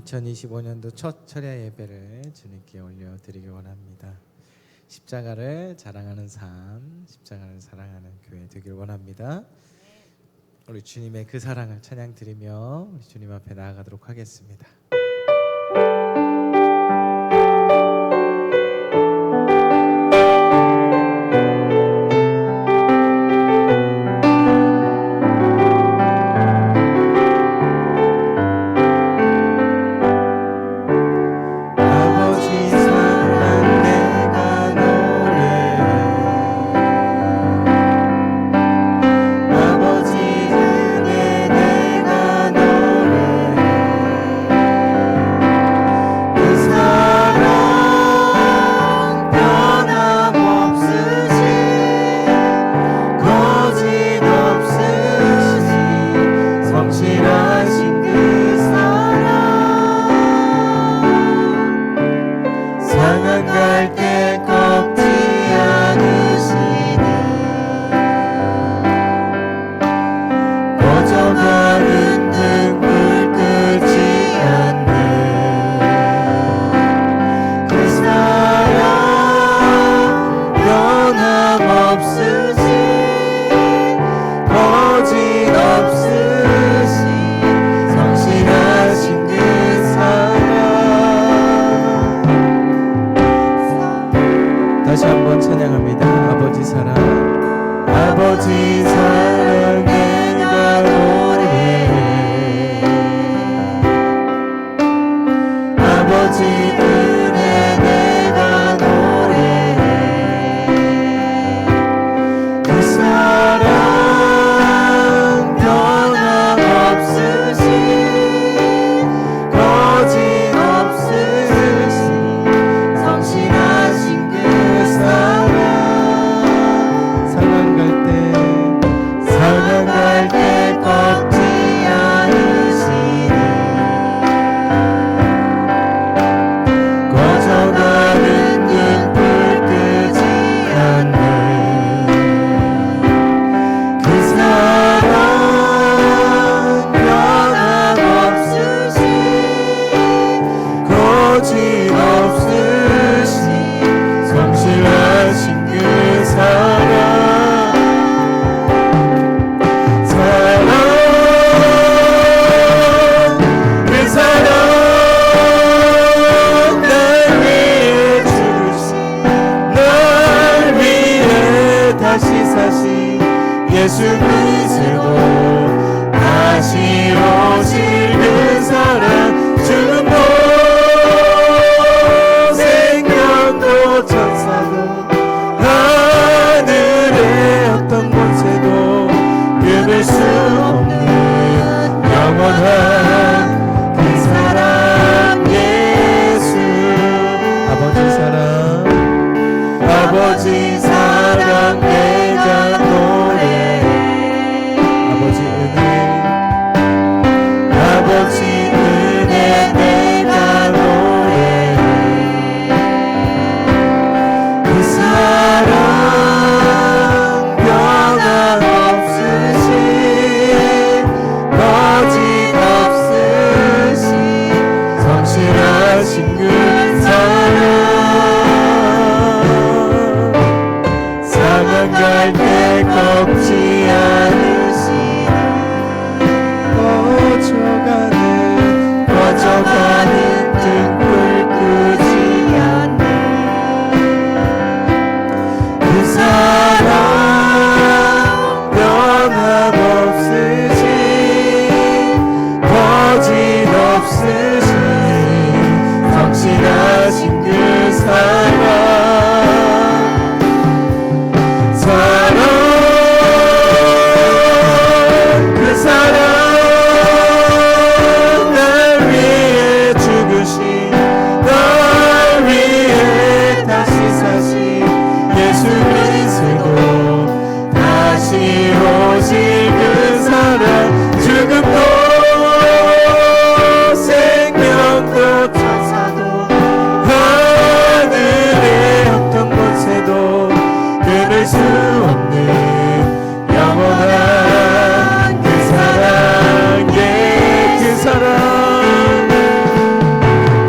2025년도 첫 철야 예배를 주님께 올려드리기 원합니다. 십자가를 자랑하는 삶, 십자가를 사랑하는 교회 되길 원합니다. 우리 주님의 그 사랑을 찬양 드리며 우리 주님 앞에 나아가도록 하겠습니다. 다시 한번 찬양합니다. 아버지 사랑, 아버지 사랑 내가 노래해. 아버지 은혜 내가 노래해. 그 사랑 변함없으신 거짓없으신 성실하신 상한 갈 때 꺾지 않으시네. 꺼져가는 등불 끄지 않네. 그 사랑 변함없으신 거짓없으신 성실하신 그 사랑 예수 그리스도 다시 오실 그 사랑 죽음도 생명도 천사도 하늘의 어떤 권세도 끊을 수 없는 영원한 그 사랑 예수. 아버지 사랑, 아버지 사랑 내가 아버지 은혜 내가 노래해. 그 사랑 변함없으신 거짓없으신 성실하신 그 사랑 상한 갈 때 꺾지 않으시네. 꺼져가는 등불 끄지 않네. 그 사랑 변함없으신 거짓없으신 성실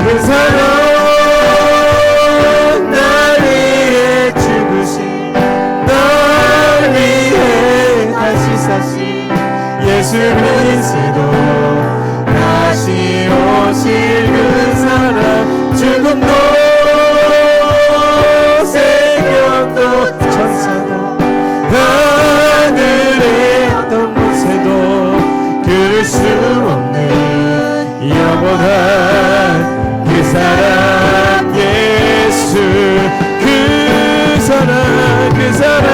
그 사랑 날 위해 죽으신 날 위해 다시 사신 예수 그리스도 다시 오실 그 사랑 죽음도 생명도 천사도 하늘의 어떤 곳에도 그럴 수 없는 영원한 그 사랑 예수 그 사랑 그 사랑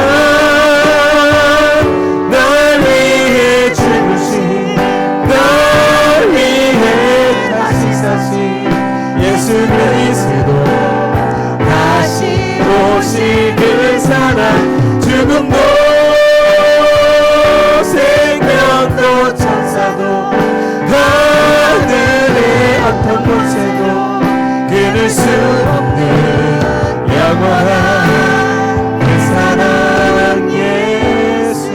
날 위해 죽으신 날 위해 다시 사신 예수 그리스도 다시 오실 그 사랑 죽음도 생명도 천사도 하늘의 어떤 곳에도 끊을 수 없는 영원한 그 사랑 예수.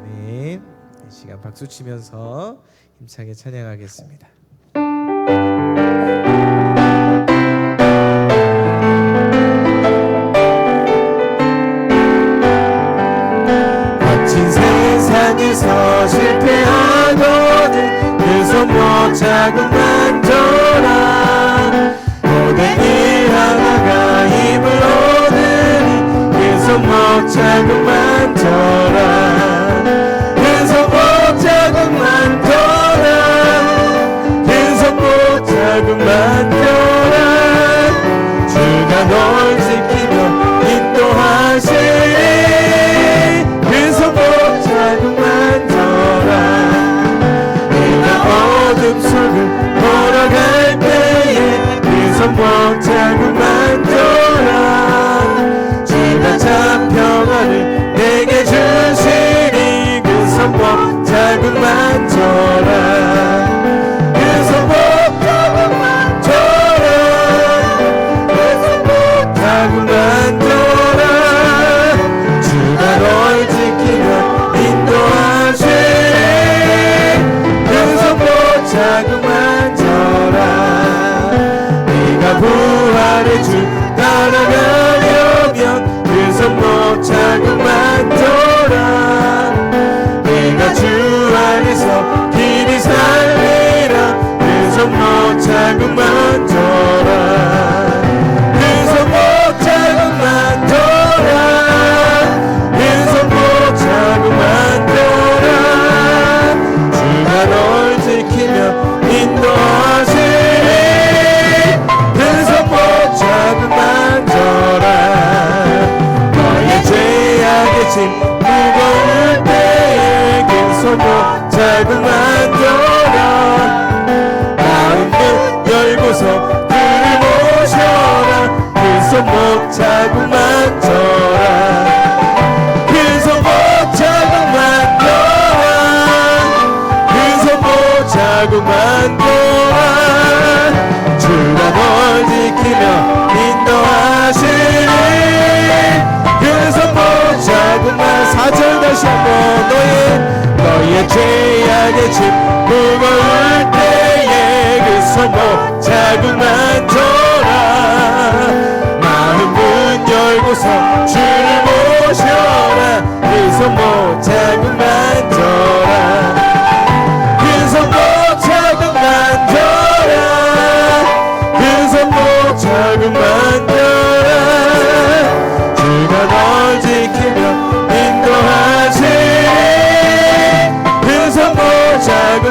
아멘. 이 시간 박수 치면서 힘차게 찬양하겠습니다. 거친 세상에서 실패하거든 그 손 못 자국 만져라 모든 일 하나가 힘을 얻으니 그 손 못 자국 만져라 그 손 못 자국 만져라 그 손 못 자국 만져라 주가 널 지키며 인도하시리 그 손 못 자국 만져라 어둠 속을 걸어갈 때에 그 손 못 자국 만져라 주가 참 평안을 내게 주시니 그 손 못 자국 만져라 그 손 못 자국 만져라 그 손 못 자국 만져라 주가 널 지키며 인도하시니 자국 만져라 네가 부활의 주 따라가려면 그 손 못 자국 만져라 네가 주 안에서 길이 살리라 그 손 못 자국 만져라 그 손 못 자국 만져라 그 손 못 자국 만져라 주가 널 지키며 인도하시니 그 손 못 자국 만져라 너의 죄악의 짐 무거울 때에 그 손 못 자국 만져라 마음 문 열고서 그를 모셔라 그 손 못 자국 만져라 그 손 못 자국 만져라 자국 만져라 주가 널 지키며 인도하시니 그 손 못 자국 만 4절 다시 한번 너의 죄악의 짐 무거울 때에 그 손 못 자국 만져라 마음 문 열고서 주를 모셔라 그 손 못 자국 만져라 그 손 못 자국 만져라 그 손 못 자국 만져라 주가 널 지키며 인도하시니 그 손 못 자국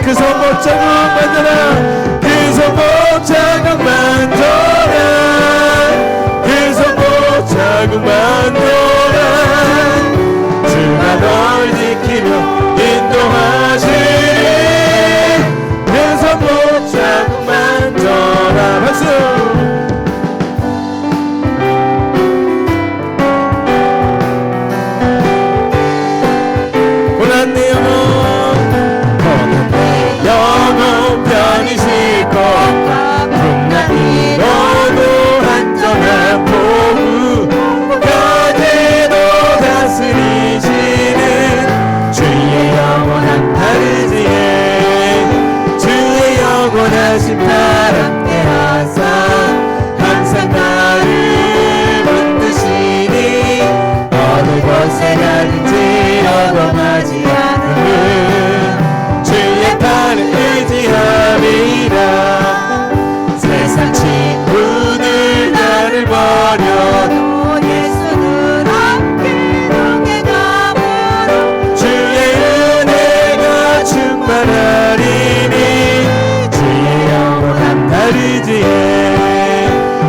그 손 못 자국 만져라 그 손 못 자국 만져라 그 손 못 자국 만져라 주가 널 지키며 인도하시니 그 손 못 자국 만져라 박수 고난 내 영혼 편히 싣고 풍랑 이뤄도 안전한 보루까지 영원하신 날 함께 하사 항상 나를 붙드시니 어느 곳에 가든지 요동하지 않음은 주의 팔을 의지함이라. 세상 친구들 나를 버려도 예수는 함께 동행함으로 주의 은혜가 충만하리니 주의 영원한 날 의지해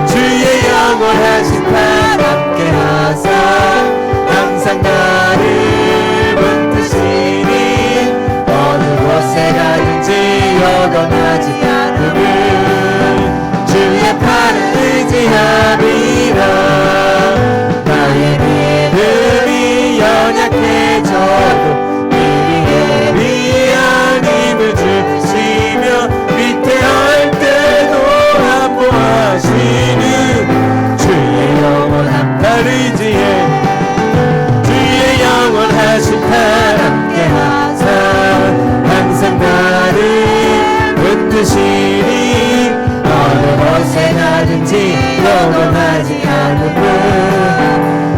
주의 영원하신 날 함께 하사 항상 나를 붙드시니 어느 곳에 가든지 요동하지 않음은 주의 팔을 의지함이라. 나의 믿음이 연약해져도 미리 예비한 힘을 주시며 위태할 때도 안보하시는 주의 영원한 날 의지해 주의 영원하신 날 함께 하사 항상 나를 붙드시니 어느 곳에 가든지 요동하지 않음은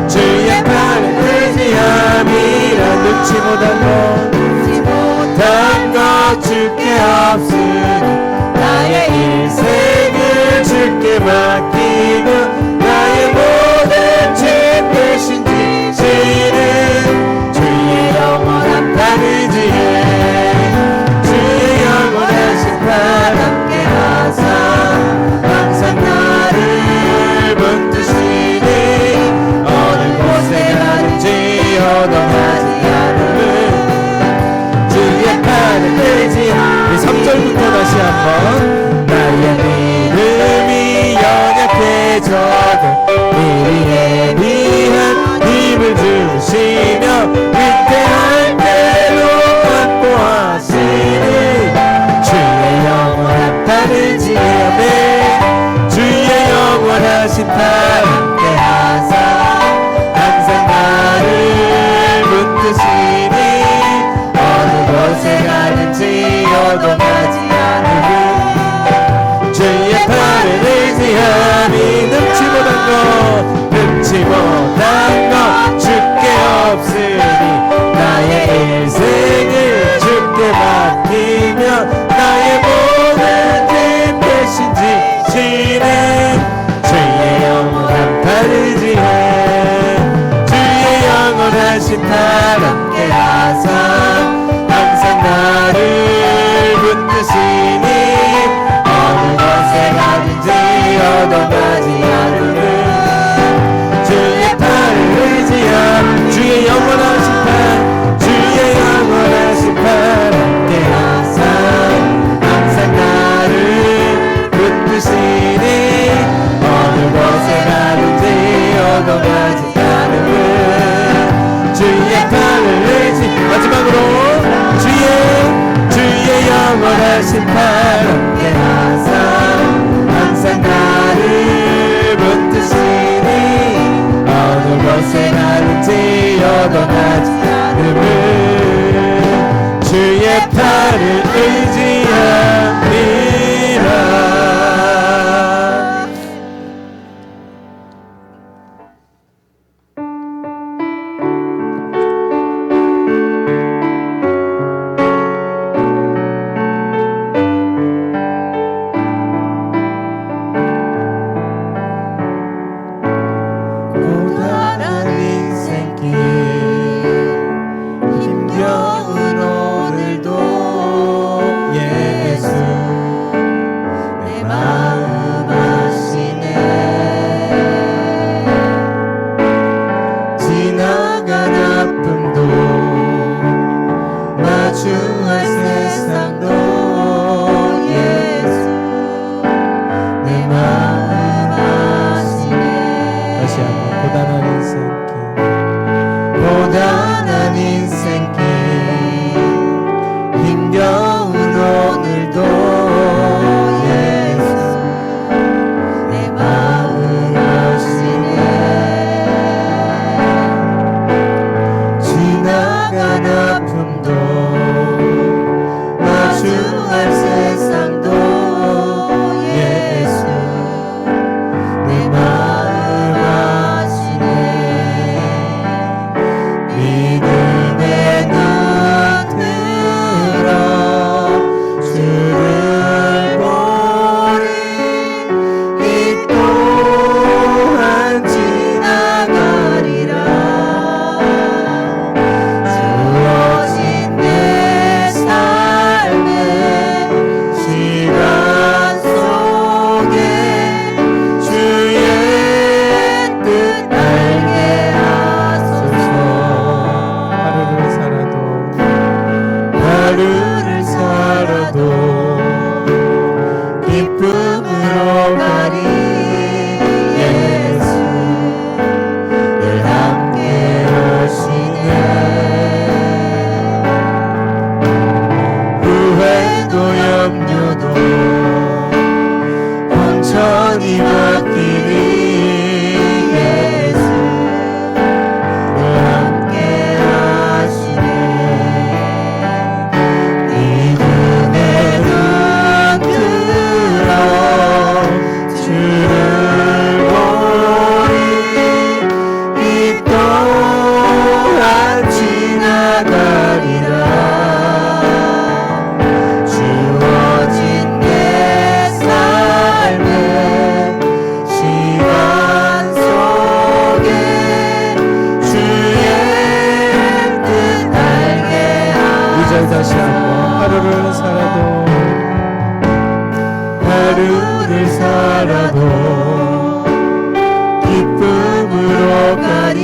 주의 팔을 의지함이라. 눈치 못한 것 주께 없으니 나의 인생을 주께 맡기고 나의 모든 죄 대신 지시는 주의 영원한 날 의지해 주의 영원하신 날 함께 하사 항상 나를 붙드시니 어느 곳에 가든지 요동하지 않음은 주의 팔을 의지하니. 3절부터 다시 한번. 나의 믿음이 연약해져도 미리 예비한 힘을 주시며 위태할 때로 안보하시니 주의 영원한 날 의지하며 주의 영원하신 날 함께 하사 항상 나를 붙드시니 어느 곳에 가든지 요동하지 않음은 주의 팔을 의지하니. 능치 못한 것 주께 없으니 나의 인생을 주께 맡기며 나의 모든 힘 대신 지시는 주의 영원한 날 의지해 주의 영원하신 날 함께 하사 항상 나를 붙드시니 어느 곳에 가든지 요동하지 않음은 주의 팔을 의지함 주의 영원하신 날 주의 영원하신 팔 함께 하사 항상 나를 붙드시니 어느 곳에 가든지 요동하지 않음은 주의 팔을 의지. 마지막으로 주의 영원하신 팔 함께 하사 항상 나를 붙드시니 어느 곳에 가든지 요동하지 않음은 주의 팔을 의지함이라. 고단한 인생길 세상을 살아도 기쁨으로 가리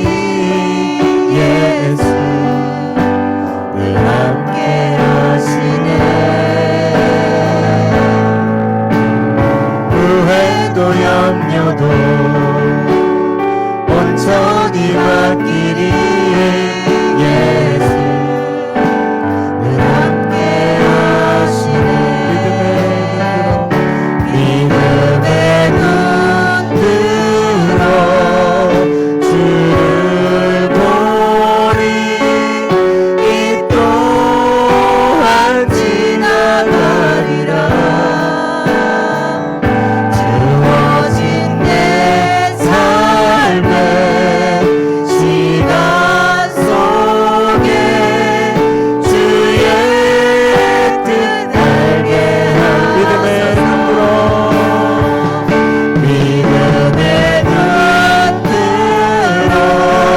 예수 늘 함께 하시네. 후회도 염려도 온전히 맡기리 예수 늘 함께 하시네. 믿음의 눈 들어 주를 보리 이 또한 지나가리라. 주어진 내 삶의 시간 속에 주의 뜻 알게 하소서. 믿음의 눈 들어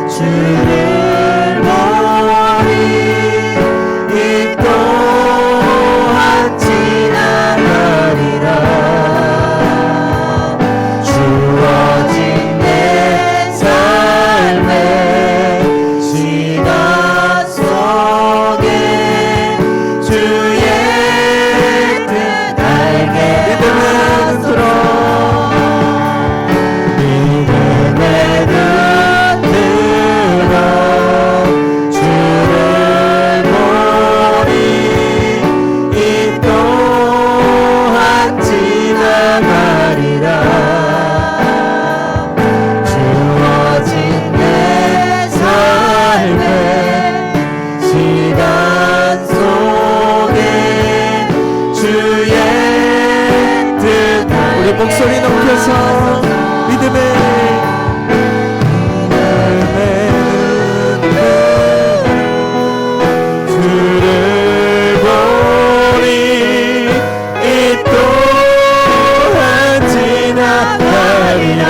주를 보리 이 또한 지나가리라. 주어진 내 삶의 시간 속에 주의 뜻 알게 하소서. 믿음의 눈 들어 주를 보리 이 또한 지나가리라. 주어진 내 삶의 시간 속에 주의 뜻 우리 목소리 높여서 믿음의 주를 보리 이 또한 지나가리라.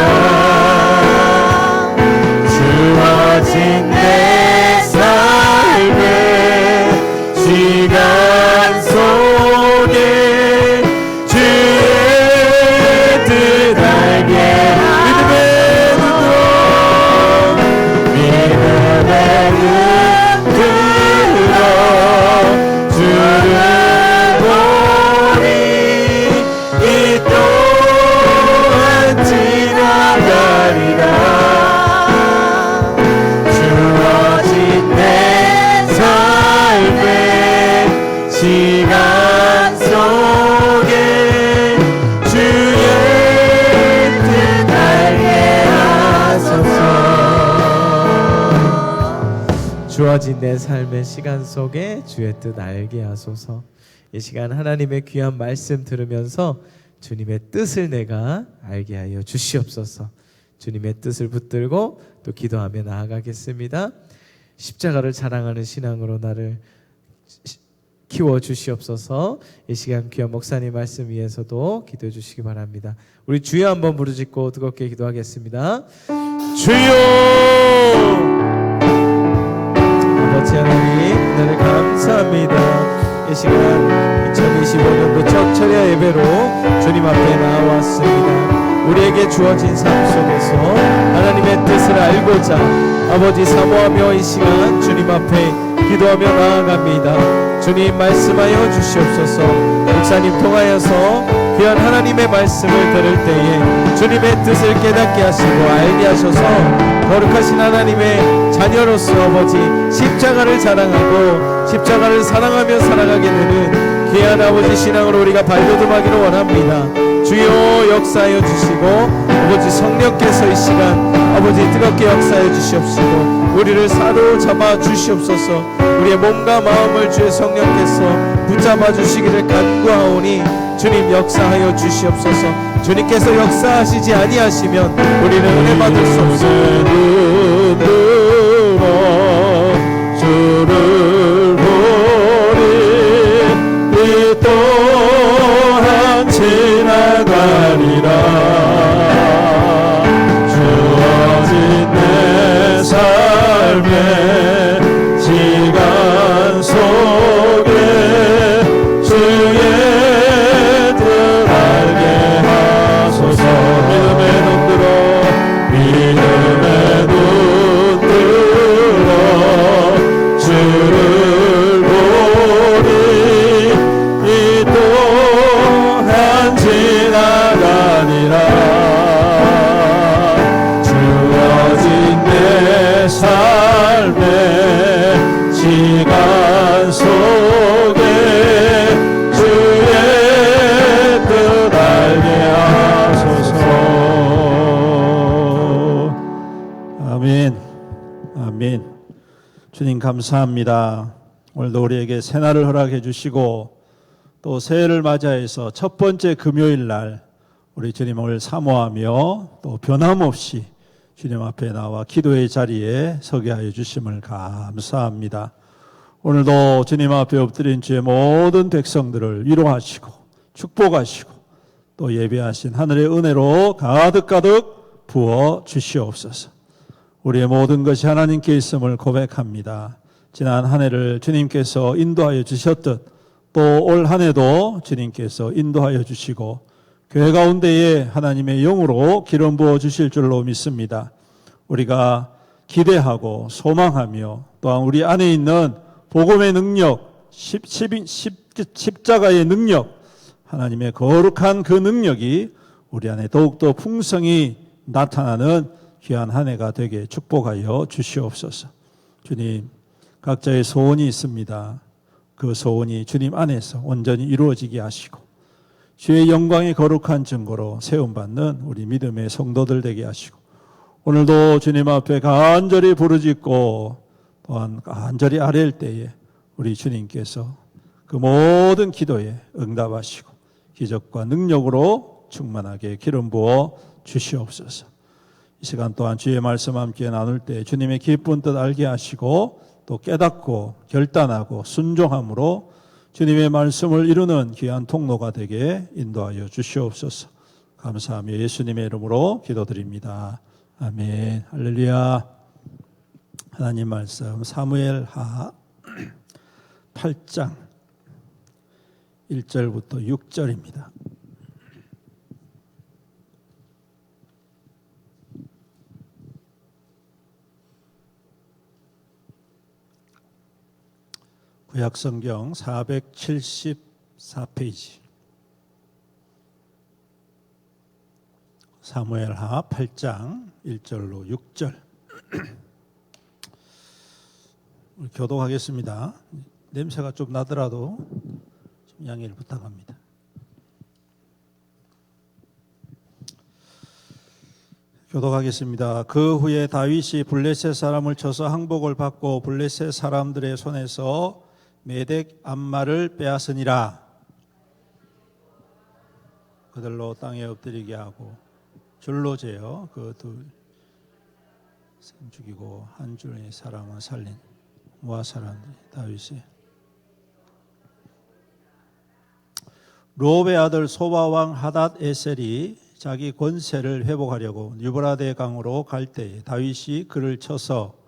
주어진 내 삶의 시간 속에 주의 뜻 알게 믿음의 눈 들어 주를 보리 이 또한 지나가리라. 주어진 내 삶의 시간 속에 주의 뜻 알게 하소서. 주어진 내 삶의 시간 속에 주의 뜻 알게 하소서. 이 시간 하나님의 귀한 말씀 들으면서 주님의 뜻을 내가 알게 하여 주시옵소서. 주님의 뜻을 붙들고 또 기도하며 나아가겠습니다. 십자가를 자랑하는 신앙으로 나를 키워 주시옵소서. 이 시간 귀한 목사님 말씀 위해서도 기도해 주시기 바랍니다. 우리 주여 한번 부르짖고 뜨겁게 기도하겠습니다. 주여! 아버지 하나님, 은혜를 감사합니다. 이 시간 2025년도 첫 철야 예배로 주님 앞에 나왔습니다. 우리에게 주어진 삶 속에서 하나님의 뜻을 알고자 아버지 사모하며 이 시간 주님 앞에 기도하며 나아갑니다. 주님 말씀하여 주시옵소서. 목사님 통하여서 귀한 하나님의 말씀을 들을 때에 주님의 뜻을 깨닫게 하시고 알게 하셔서 거룩하신 하나님의 자녀로서 아버지 십자가를 자랑하고 십자가를 사랑하며 살아가게 되는 귀한 아버지 신앙으로 우리가 발돋움하기를 원합니다. 주여 역사하여 주시고 아버지 성령께서 이 시간 아버지 뜨겁게 역사하여 주시옵시고 우리를 사로잡아 주시옵소서. 우리의 몸과 마음을 주의 성령께서 붙잡아 주시기를 간구하오니 주님 역사하여 주시옵소서. 주님께서 역사하시지 아니하시면 우리는 은혜 받을 수 없습니다. 주를 보리 이 또한 지나가리라. 주어진 내 삶의 시간 속에 주의 뜻 알게 삶의 시간 속에 주의 뜻 알게 하소서. 아멘. 아멘. 주님 감사합니다. 오늘도 우리에게 새날을 허락해 주시고 또 새해를 맞이해서 첫 번째 금요일 날 우리 주님을 사모하며 또 변함없이 주님 앞에 나와 기도의 자리에 서게 하여 주심을 감사합니다. 오늘도 주님 앞에 엎드린 주의 모든 백성들을 위로하시고 축복하시고 또 예배하신 하늘의 은혜로 가득가득 부어 주시옵소서. 우리의 모든 것이 하나님께 있음을 고백합니다. 지난 한 해를 주님께서 인도하여 주셨듯 또 올 한 해도 주님께서 인도하여 주시고 교회 가운데에 하나님의 영으로 기름 부어 주실 줄로 믿습니다. 우리가 기대하고 소망하며 또한 우리 안에 있는 복음의 능력, 십자가의 능력, 하나님의 거룩한 그 능력이 우리 안에 더욱더 풍성히 나타나는 귀한 한 해가 되게 축복하여 주시옵소서. 주님, 각자의 소원이 있습니다. 그 소원이 주님 안에서 온전히 이루어지게 하시고 주의 영광의 거룩한 증거로 세움받는 우리 믿음의 성도들 되게 하시고 오늘도 주님 앞에 간절히 부르짖고 또한 간절히 아뢰일 때에 우리 주님께서 그 모든 기도에 응답하시고 기적과 능력으로 충만하게 기름 부어 주시옵소서. 이 시간 또한 주의 말씀 함께 나눌 때 주님의 기쁜 뜻 알게 하시고 또 깨닫고 결단하고 순종함으로 주님의 말씀을 이루는 귀한 통로가 되게 인도하여 주시옵소서. 감사하며 예수님의 이름으로 기도드립니다. 아멘. 할렐루야. 하나님 말씀 사무엘하 8장 1절부터 6절입니다. 구약성경 474페이지 사무엘하 8장 1절로 6절 교독하겠습니다. 냄새가 좀 나더라도 좀 양해를 부탁합니다. 교독하겠습니다. 그 후에 다윗이 블레셋 사람을 쳐서 항복을 받고 블레셋 사람들의 손에서 메덱 암마를 빼앗으니라. 그들로 땅에 엎드리게 하고 줄로 재어 그 둘 죽이고 한 줄의 사람은 살린 모압 사람들이 다윗이 르홉의 아들 소바 왕 하닷 에셀이 자기 권세를 회복하려고 유브라데 강으로 갈 때에 다윗이 그를 쳐서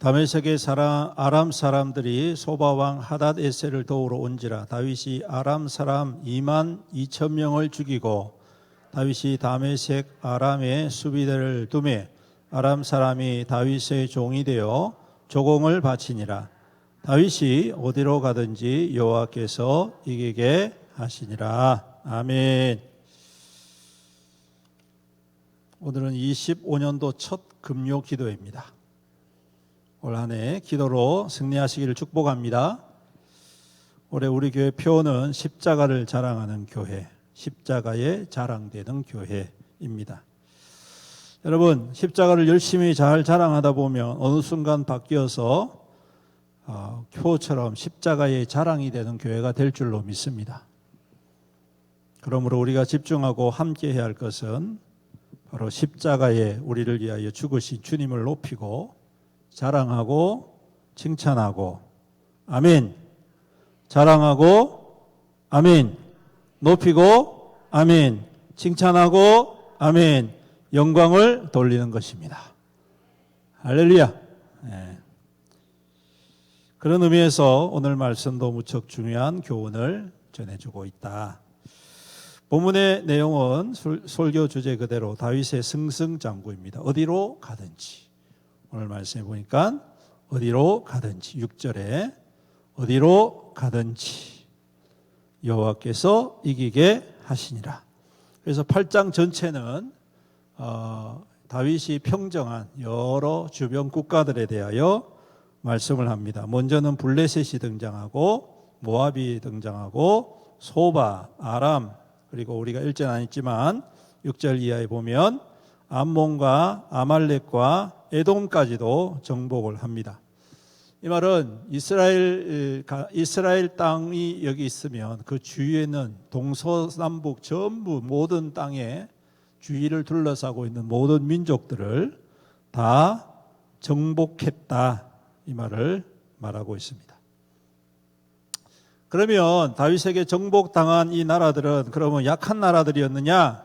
다메섹의 아람 사람들이 소바 왕 하닷 에셀을 도우러 온지라. 다윗이 아람 사람 2만 2천 명을 죽이고 다윗이 다메섹 아람에 수비대를 두매 아람 사람이 다윗의 종이 되어 조공을 바치니라. 다윗이 어디로 가든지 여호와께서 이기게 하시니라. 아멘. 오늘은 25년도 첫 금요 기도회입니다. 올 한 해 기도로 승리하시기를 축복합니다. 올해 우리 교회 표어는 십자가를 자랑하는 교회, 십자가에 자랑되는 교회입니다. 여러분, 십자가를 열심히 잘 자랑하다 보면 어느 순간 바뀌어서 표처럼 십자가의 자랑이 되는 교회가 될 줄로 믿습니다. 그러므로 우리가 집중하고 함께 해야 할 것은 바로 십자가에 우리를 위하여 죽으신 주님을 높이고 자랑하고 칭찬하고 아멘. 자랑하고 아멘. 높이고 아멘. 칭찬하고 아멘. 영광을 돌리는 것입니다. 할렐루야. 네. 그런 의미에서 오늘 말씀도 무척 중요한 교훈을 전해주고 있다. 본문의 내용은 설교 주제 그대로 다윗의 승승장구입니다. 어디로 가든지. 오늘 말씀해 보니까 어디로 가든지 6절에 어디로 가든지 여호와께서 이기게 하시니라. 그래서 8장 전체는 다윗이 평정한 여러 주변 국가들에 대하여 말씀을 합니다. 먼저는 블레셋이 등장하고 모압이 등장하고 소바, 아람, 그리고 우리가 읽지는 않았지만 6절 이하에 보면 암몬과 아말렉과 에돔까지도 정복을 합니다. 이 말은 이스라엘 땅이 여기 있으면 그 주위에는 동서남북 전부 모든 땅에 주위를 둘러싸고 있는 모든 민족들을 다 정복했다, 이 말을 말하고 있습니다. 그러면 다윗에게 정복당한 이 나라들은 그러면 약한 나라들이었느냐?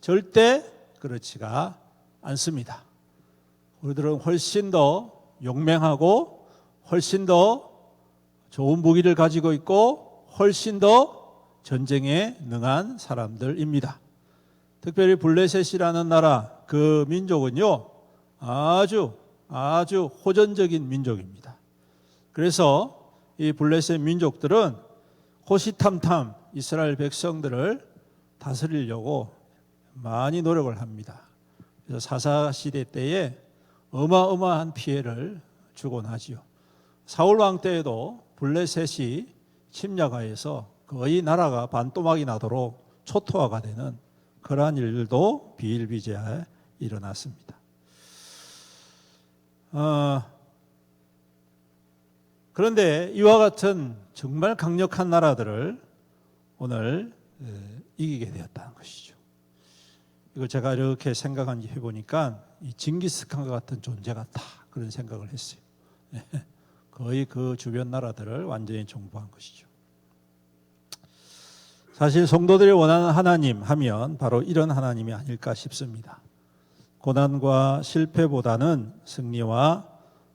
절대 그렇지가 않습니다. 우리들은 훨씬 더 용맹하고 훨씬 더 좋은 무기를 가지고 있고 훨씬 더 전쟁에 능한 사람들입니다. 특별히 블레셋이라는 나라, 그 민족은요 아주 호전적인 민족입니다. 그래서 이 블레셋 민족들은 호시탐탐 이스라엘 백성들을 다스리려고 많이 노력을 합니다. 그래서 사사시대 때에 어마어마한 피해를 주곤 하지요. 사울 왕 때에도 블레셋이 침략하여서 거의 나라가 반토막이 나도록 초토화가 되는 그러한 일들도 비일비재하에 일어났습니다. 그런데 이와 같은 정말 강력한 나라들을 오늘 이기게 되었다는 것이죠. 이거 제가 이렇게 생각한 해보니까 이 징기스칸과 같은 존재 같다, 그런 생각을 했어요. 거의 그 주변 나라들을 완전히 정복한 것이죠. 사실 성도들이 원하는 하나님 하면 바로 이런 하나님이 아닐까 싶습니다. 고난과 실패보다는 승리와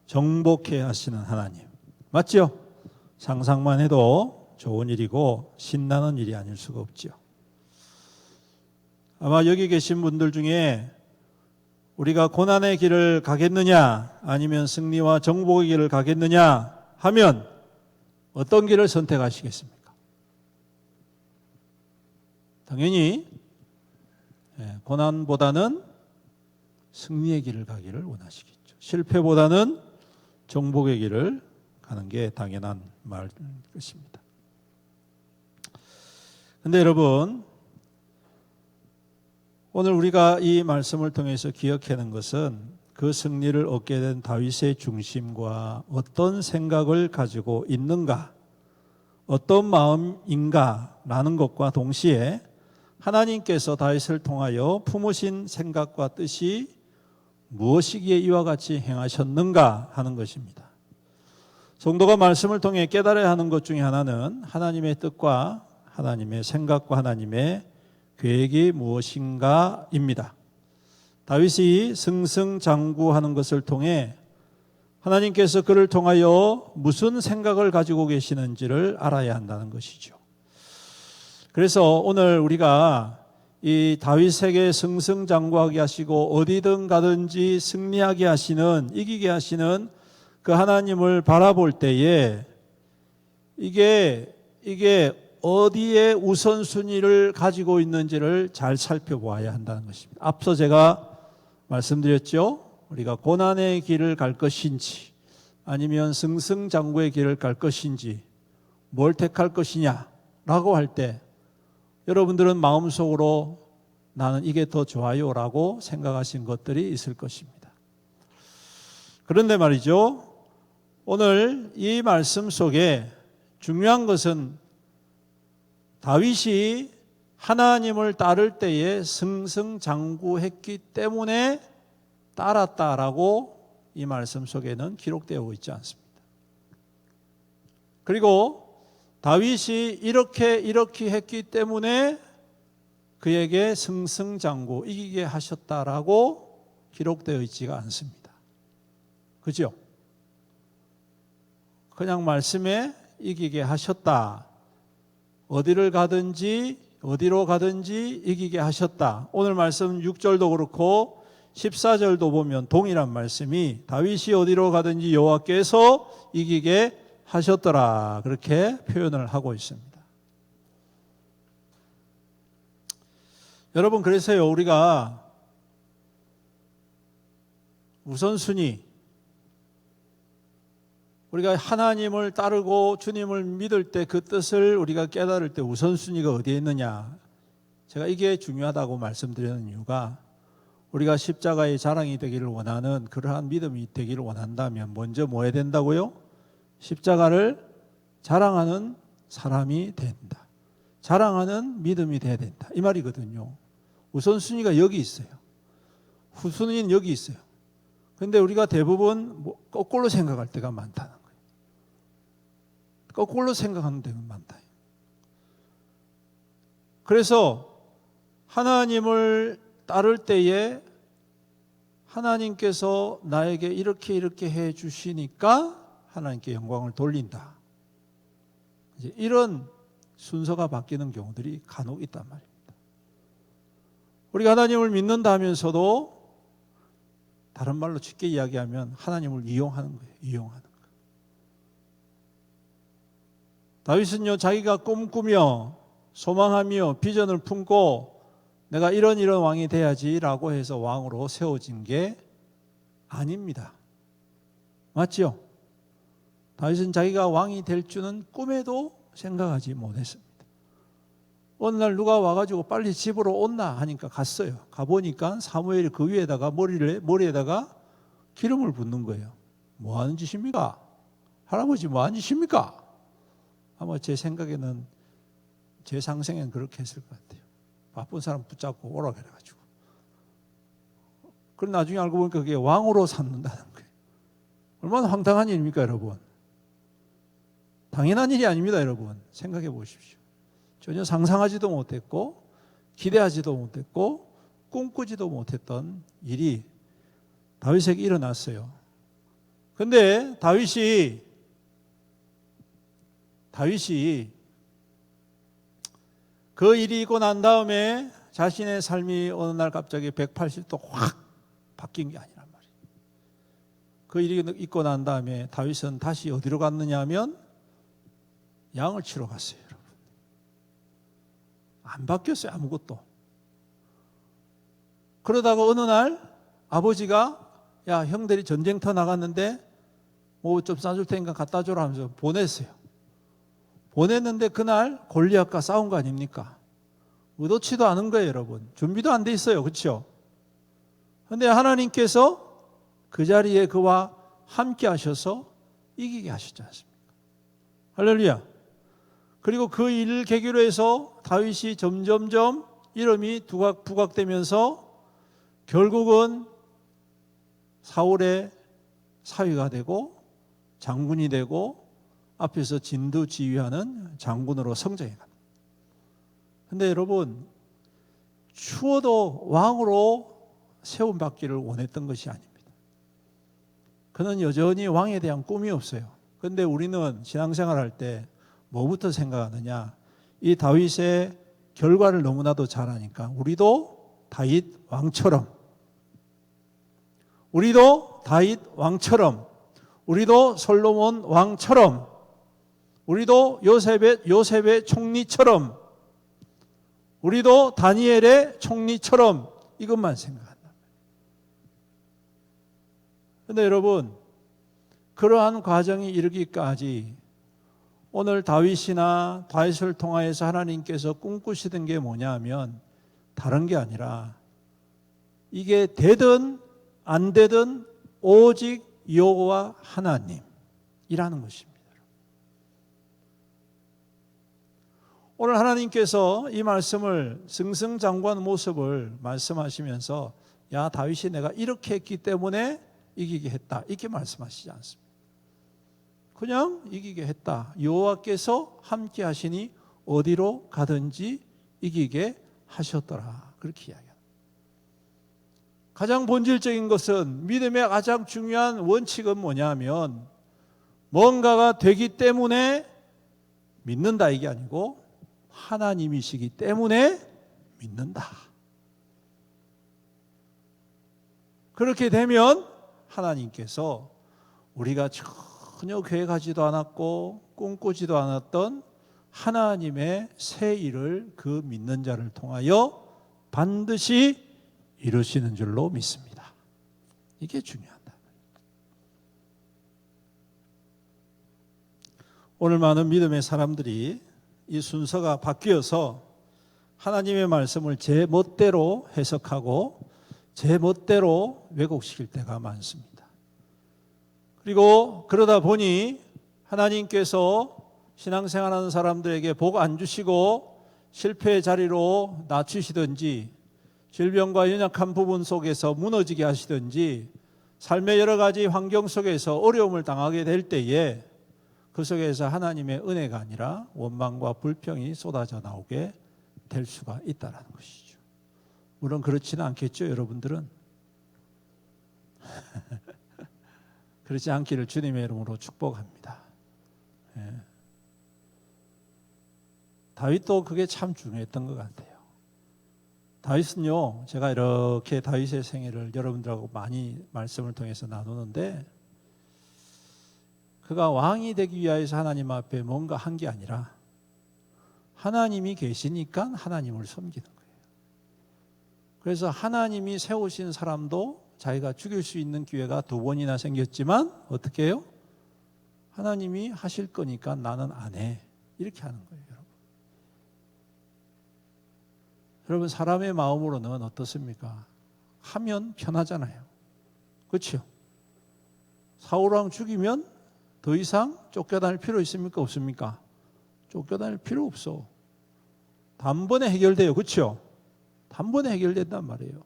정복해 하시는 하나님. 맞죠? 상상만 해도 좋은 일이고 신나는 일이 아닐 수가 없죠. 아마 여기 계신 분들 중에 우리가 고난의 길을 가겠느냐 아니면 승리와 정복의 길을 가겠느냐 하면 어떤 길을 선택하시겠습니까? 당연히 고난보다는 승리의 길을 가기를 원하시겠죠. 실패보다는 정복의 길을 가는 게 당연한 말일 것입니다. 그런데 여러분, 오늘 우리가 이 말씀을 통해서 기억하는 것은 그 승리를 얻게 된 다윗의 중심과 어떤 생각을 가지고 있는가, 어떤 마음인가라는 것과 동시에 하나님께서 다윗을 통하여 품으신 생각과 뜻이 무엇이기에 이와 같이 행하셨는가 하는 것입니다. 성도가 말씀을 통해 깨달아야 하는 것 중에 하나는 하나님의 뜻과 하나님의 생각과 하나님의 계획이 무엇인가입니다. 다윗이 승승장구하는 것을 통해 하나님께서 그를 통하여 무슨 생각을 가지고 계시는지를 알아야 한다는 것이죠. 그래서 오늘 우리가 이 다윗에게 승승장구하게 하시고 어디든 가든지 승리하게 하시는, 이기게 하시는 그 하나님을 바라볼 때에 이게 어디에 우선순위를 가지고 있는지를 잘 살펴보아야 한다는 것입니다. 앞서 제가 말씀드렸죠. 우리가 고난의 길을 갈 것인지 아니면 승승장구의 길을 갈 것인지 뭘 택할 것이냐라고 할 때 여러분들은 마음속으로 나는 이게 더 좋아요라고 생각하신 것들이 있을 것입니다. 그런데 말이죠, 오늘 이 말씀 속에 중요한 것은 다윗이 하나님을 따를 때에 승승장구했기 때문에 따랐다라고 이 말씀 속에는 기록되어 있지 않습니다. 그리고 다윗이 이렇게 했기 때문에 그에게 승승장구 이기게 하셨다라고 기록되어 있지가 않습니다. 그죠? 그냥 말씀에 이기게 하셨다. 어디를 가든지 어디로 가든지 이기게 하셨다. 오늘 말씀 6절도 그렇고 14절도 보면 동일한 말씀이 다윗이 어디로 가든지 여호와께서 이기게 하셨더라 그렇게 표현을 하고 있습니다. 여러분 그래서요 우리가 우선순위 우리가 하나님을 따르고 주님을 믿을 때 그 뜻을 우리가 깨달을 때 우선순위가 어디에 있느냐 제가 이게 중요하다고 말씀드리는 이유가 우리가 십자가의 자랑이 되기를 원하는 그러한 믿음이 되기를 원한다면 먼저 뭐 해야 된다고요? 십자가를 자랑하는 사람이 된다. 자랑하는 믿음이 돼야 된다. 이 말이거든요. 우선순위가 여기 있어요. 후순위는 여기 있어요. 그런데 우리가 대부분 거꾸로 생각할 때가 많다는 거예요. 거꾸로 생각하는 데가 많다. 그래서 하나님을 따를 때에 하나님께서 나에게 이렇게 해 주시니까 하나님께 영광을 돌린다. 이제 이런 순서가 바뀌는 경우들이 간혹 있단 말입니다. 우리가 하나님을 믿는다 하면서도 다른 말로 쉽게 이야기하면 하나님을 이용하는 거예요. 이용하는 거예요. 다윗은요 자기가 꿈꾸며 소망하며 비전을 품고 내가 이런 왕이 돼야지라고 해서 왕으로 세워진 게 아닙니다. 맞죠? 다윗은 자기가 왕이 될 줄은 꿈에도 생각하지 못했습니다. 어느 날 누가 와가지고 빨리 집으로 온나 하니까 갔어요. 가보니까 사무엘이 그 위에다가 머리에다가 기름을 붓는 거예요. 뭐 하는 짓입니까? 할아버지 뭐 하는 짓입니까? 아마 제 생각에는 제 상생에는 그렇게 했을 것 같아요. 바쁜 사람 붙잡고 오라 그래가지고. 그럼 나중에 알고 보니까 그게 왕으로 삼는다는 거예요. 얼마나 황당한 일입니까 여러분? 당연한 일이 아닙니다 여러분. 생각해 보십시오. 전혀 상상하지도 못했고 기대하지도 못했고 꿈꾸지도 못했던 일이 다윗에게 일어났어요. 그런데 다윗이 그 일이 있고 난 다음에 자신의 삶이 어느 날 갑자기 180도 확 바뀐 게 아니란 말이에요. 그 일이 있고 난 다음에 다윗은 다시 어디로 갔느냐 하면 양을 치러 갔어요. 여러분. 안 바뀌었어요. 아무것도. 그러다가 어느 날 아버지가 야 형들이 전쟁터 나갔는데 뭐 좀 싸줄 테니까 갖다 줘라 하면서 보냈어요. 보냈는데 그날 골리앗과 싸운 거 아닙니까? 의도치도 않은 거예요 여러분. 준비도 안 돼 있어요. 그렇죠? 그런데 하나님께서 그 자리에 그와 함께 하셔서 이기게 하셨지 않습니까? 할렐루야. 그리고 그 일을 계기로 해서 다윗이 점점점 이름이 부각되면서 결국은 사울의 사위가 되고 장군이 되고 앞에서 진두지휘하는 장군으로 성장해 갑니다. 그런데 여러분 추워도 왕으로 세움받기를 원했던 것이 아닙니다. 그는 여전히 왕에 대한 꿈이 없어요. 그런데 우리는 신앙생활 할 때 뭐부터 생각하느냐? 이 다윗의 결과를 너무나도 잘 아니까 우리도 다윗 왕처럼 우리도 솔로몬 왕처럼 우리도 요셉의 총리처럼 우리도 다니엘의 총리처럼 이것만 생각한다. 그런데 여러분 그러한 과정이 이르기까지 오늘 다윗을 통하여서 하나님께서 꿈꾸시던 게 뭐냐면 다른 게 아니라 이게 되든 안 되든 오직 여호와 하나님이라는 것입니다. 오늘 하나님께서 이 말씀을 승승장구한 모습을 말씀하시면서 야 다윗이 내가 이렇게 했기 때문에 이기게 했다 이렇게 말씀하시지 않습니다. 그냥 이기게 했다. 여호와께서 함께 하시니 어디로 가든지 이기게 하셨더라. 그렇게 이야기합니다. 가장 본질적인 것은 믿음의 가장 중요한 원칙은 뭐냐면 뭔가가 되기 때문에 믿는다 이게 아니고 하나님이시기 때문에 믿는다. 그렇게 되면 하나님께서 우리가 전혀 계획하지도 않았고 꿈꾸지도 않았던 하나님의 새 일을 그 믿는 자를 통하여 반드시 이루시는 줄로 믿습니다. 이게 중요하다. 오늘 많은 믿음의 사람들이 이 순서가 바뀌어서 하나님의 말씀을 제 멋대로 해석하고 제 멋대로 왜곡시킬 때가 많습니다. 그리고 그러다 보니 하나님께서 신앙생활하는 사람들에게 복 안 주시고 실패의 자리로 낮추시든지 질병과 연약한 부분 속에서 무너지게 하시든지 삶의 여러 가지 환경 속에서 어려움을 당하게 될 때에 그 속에서 하나님의 은혜가 아니라 원망과 불평이 쏟아져 나오게 될 수가 있다는 것이죠. 물론 그렇지는 않겠죠, 여러분들은. 그렇지 않기를 주님의 이름으로 축복합니다. 예. 다윗도 그게 참 중요했던 것 같아요. 다윗은요, 제가 이렇게 다윗의 생애를 여러분들하고 많이 말씀을 통해서 나누는데 그가 왕이 되기 위해서 하나님 앞에 뭔가 한 게 아니라 하나님이 계시니까 하나님을 섬기는 거예요. 그래서 하나님이 세우신 사람도 자기가 죽일 수 있는 기회가 2번이나 생겼지만 어떻게 해요? 하나님이 하실 거니까 나는 안 해. 이렇게 하는 거예요, 여러분. 여러분, 사람의 마음으로는 어떻습니까? 하면 편하잖아요. 그렇죠? 사울왕 죽이면 더 이상 쫓겨다닐 필요 있습니까? 없습니까? 쫓겨다닐 필요 없어. 단번에 해결돼요. 그렇죠? 단번에 해결된단 말이에요.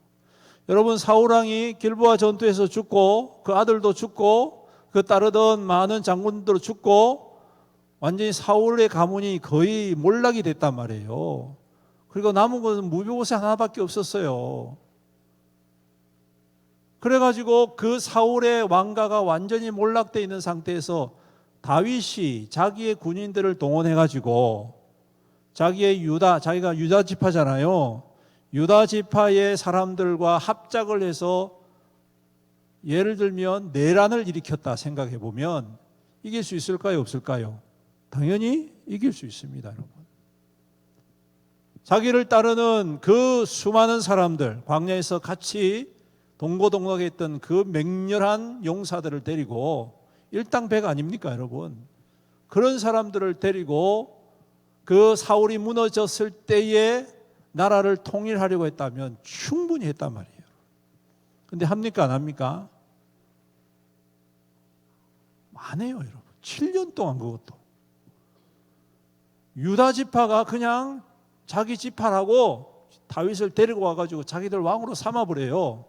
여러분, 사울왕이 길보아 전투에서 죽고 그 아들도 죽고 그 따르던 많은 장군들도 죽고 완전히 사울의 가문이 거의 몰락이 됐단 말이에요. 그리고 남은 것은 무비보셋 하나밖에 없었어요. 그래가지고 그 사울의 왕가가 완전히 몰락되어 있는 상태에서 다윗이 자기의 군인들을 동원해가지고 자기의 자기가 유다 지파잖아요. 유다 지파의 사람들과 합작을 해서 예를 들면 내란을 일으켰다 생각해 보면 이길 수 있을까요? 없을까요? 당연히 이길 수 있습니다, 여러분. 자기를 따르는 그 수많은 사람들, 광야에서 같이 동고동락했던 그 맹렬한 용사들을 데리고 일당백 아닙니까, 여러분? 그런 사람들을 데리고 그 사울이 무너졌을 때에 나라를 통일하려고 했다면 충분히 했단 말이에요. 근데 합니까, 안 합니까? 안 해요, 여러분. 7년 동안 그것도. 유다 지파가 그냥 자기 지파라고 다윗을 데리고 와가지고 자기들 왕으로 삼아버려요.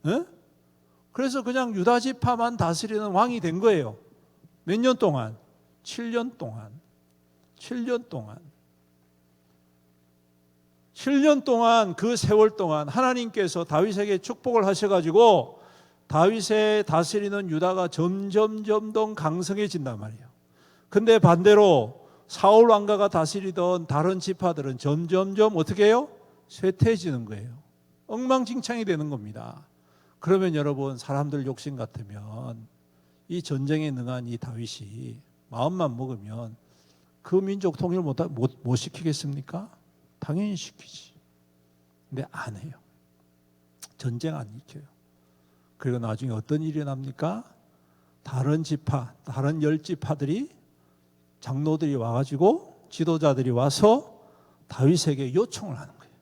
네? 그래서 그냥 유다 지파만 다스리는 왕이 된 거예요. 몇 년 동안? 7년 동안. 7년 동안. 7년 동안 그 세월 동안 하나님께서 다윗에게 축복을 하셔가지고 다윗의 다스리는 유다가 점점 더 강성해진단 말이에요. 근데 반대로 사울 왕가가 다스리던 다른 지파들은 점점 어떻게 해요? 쇠퇴해지는 거예요. 엉망진창이 되는 겁니다. 그러면 여러분, 사람들 욕심 같으면 이 전쟁에 능한 이 다윗이 마음만 먹으면 그 민족 통일 못 시키겠습니까? 당연히 시키지. 근데 안 해요. 전쟁 안 일으켜요. 그리고 나중에 어떤 일이 납니까? 다른 지파, 다른 10지파들이 장로들이 와가지고 지도자들이 와서 다윗에게 요청을 하는 거예요.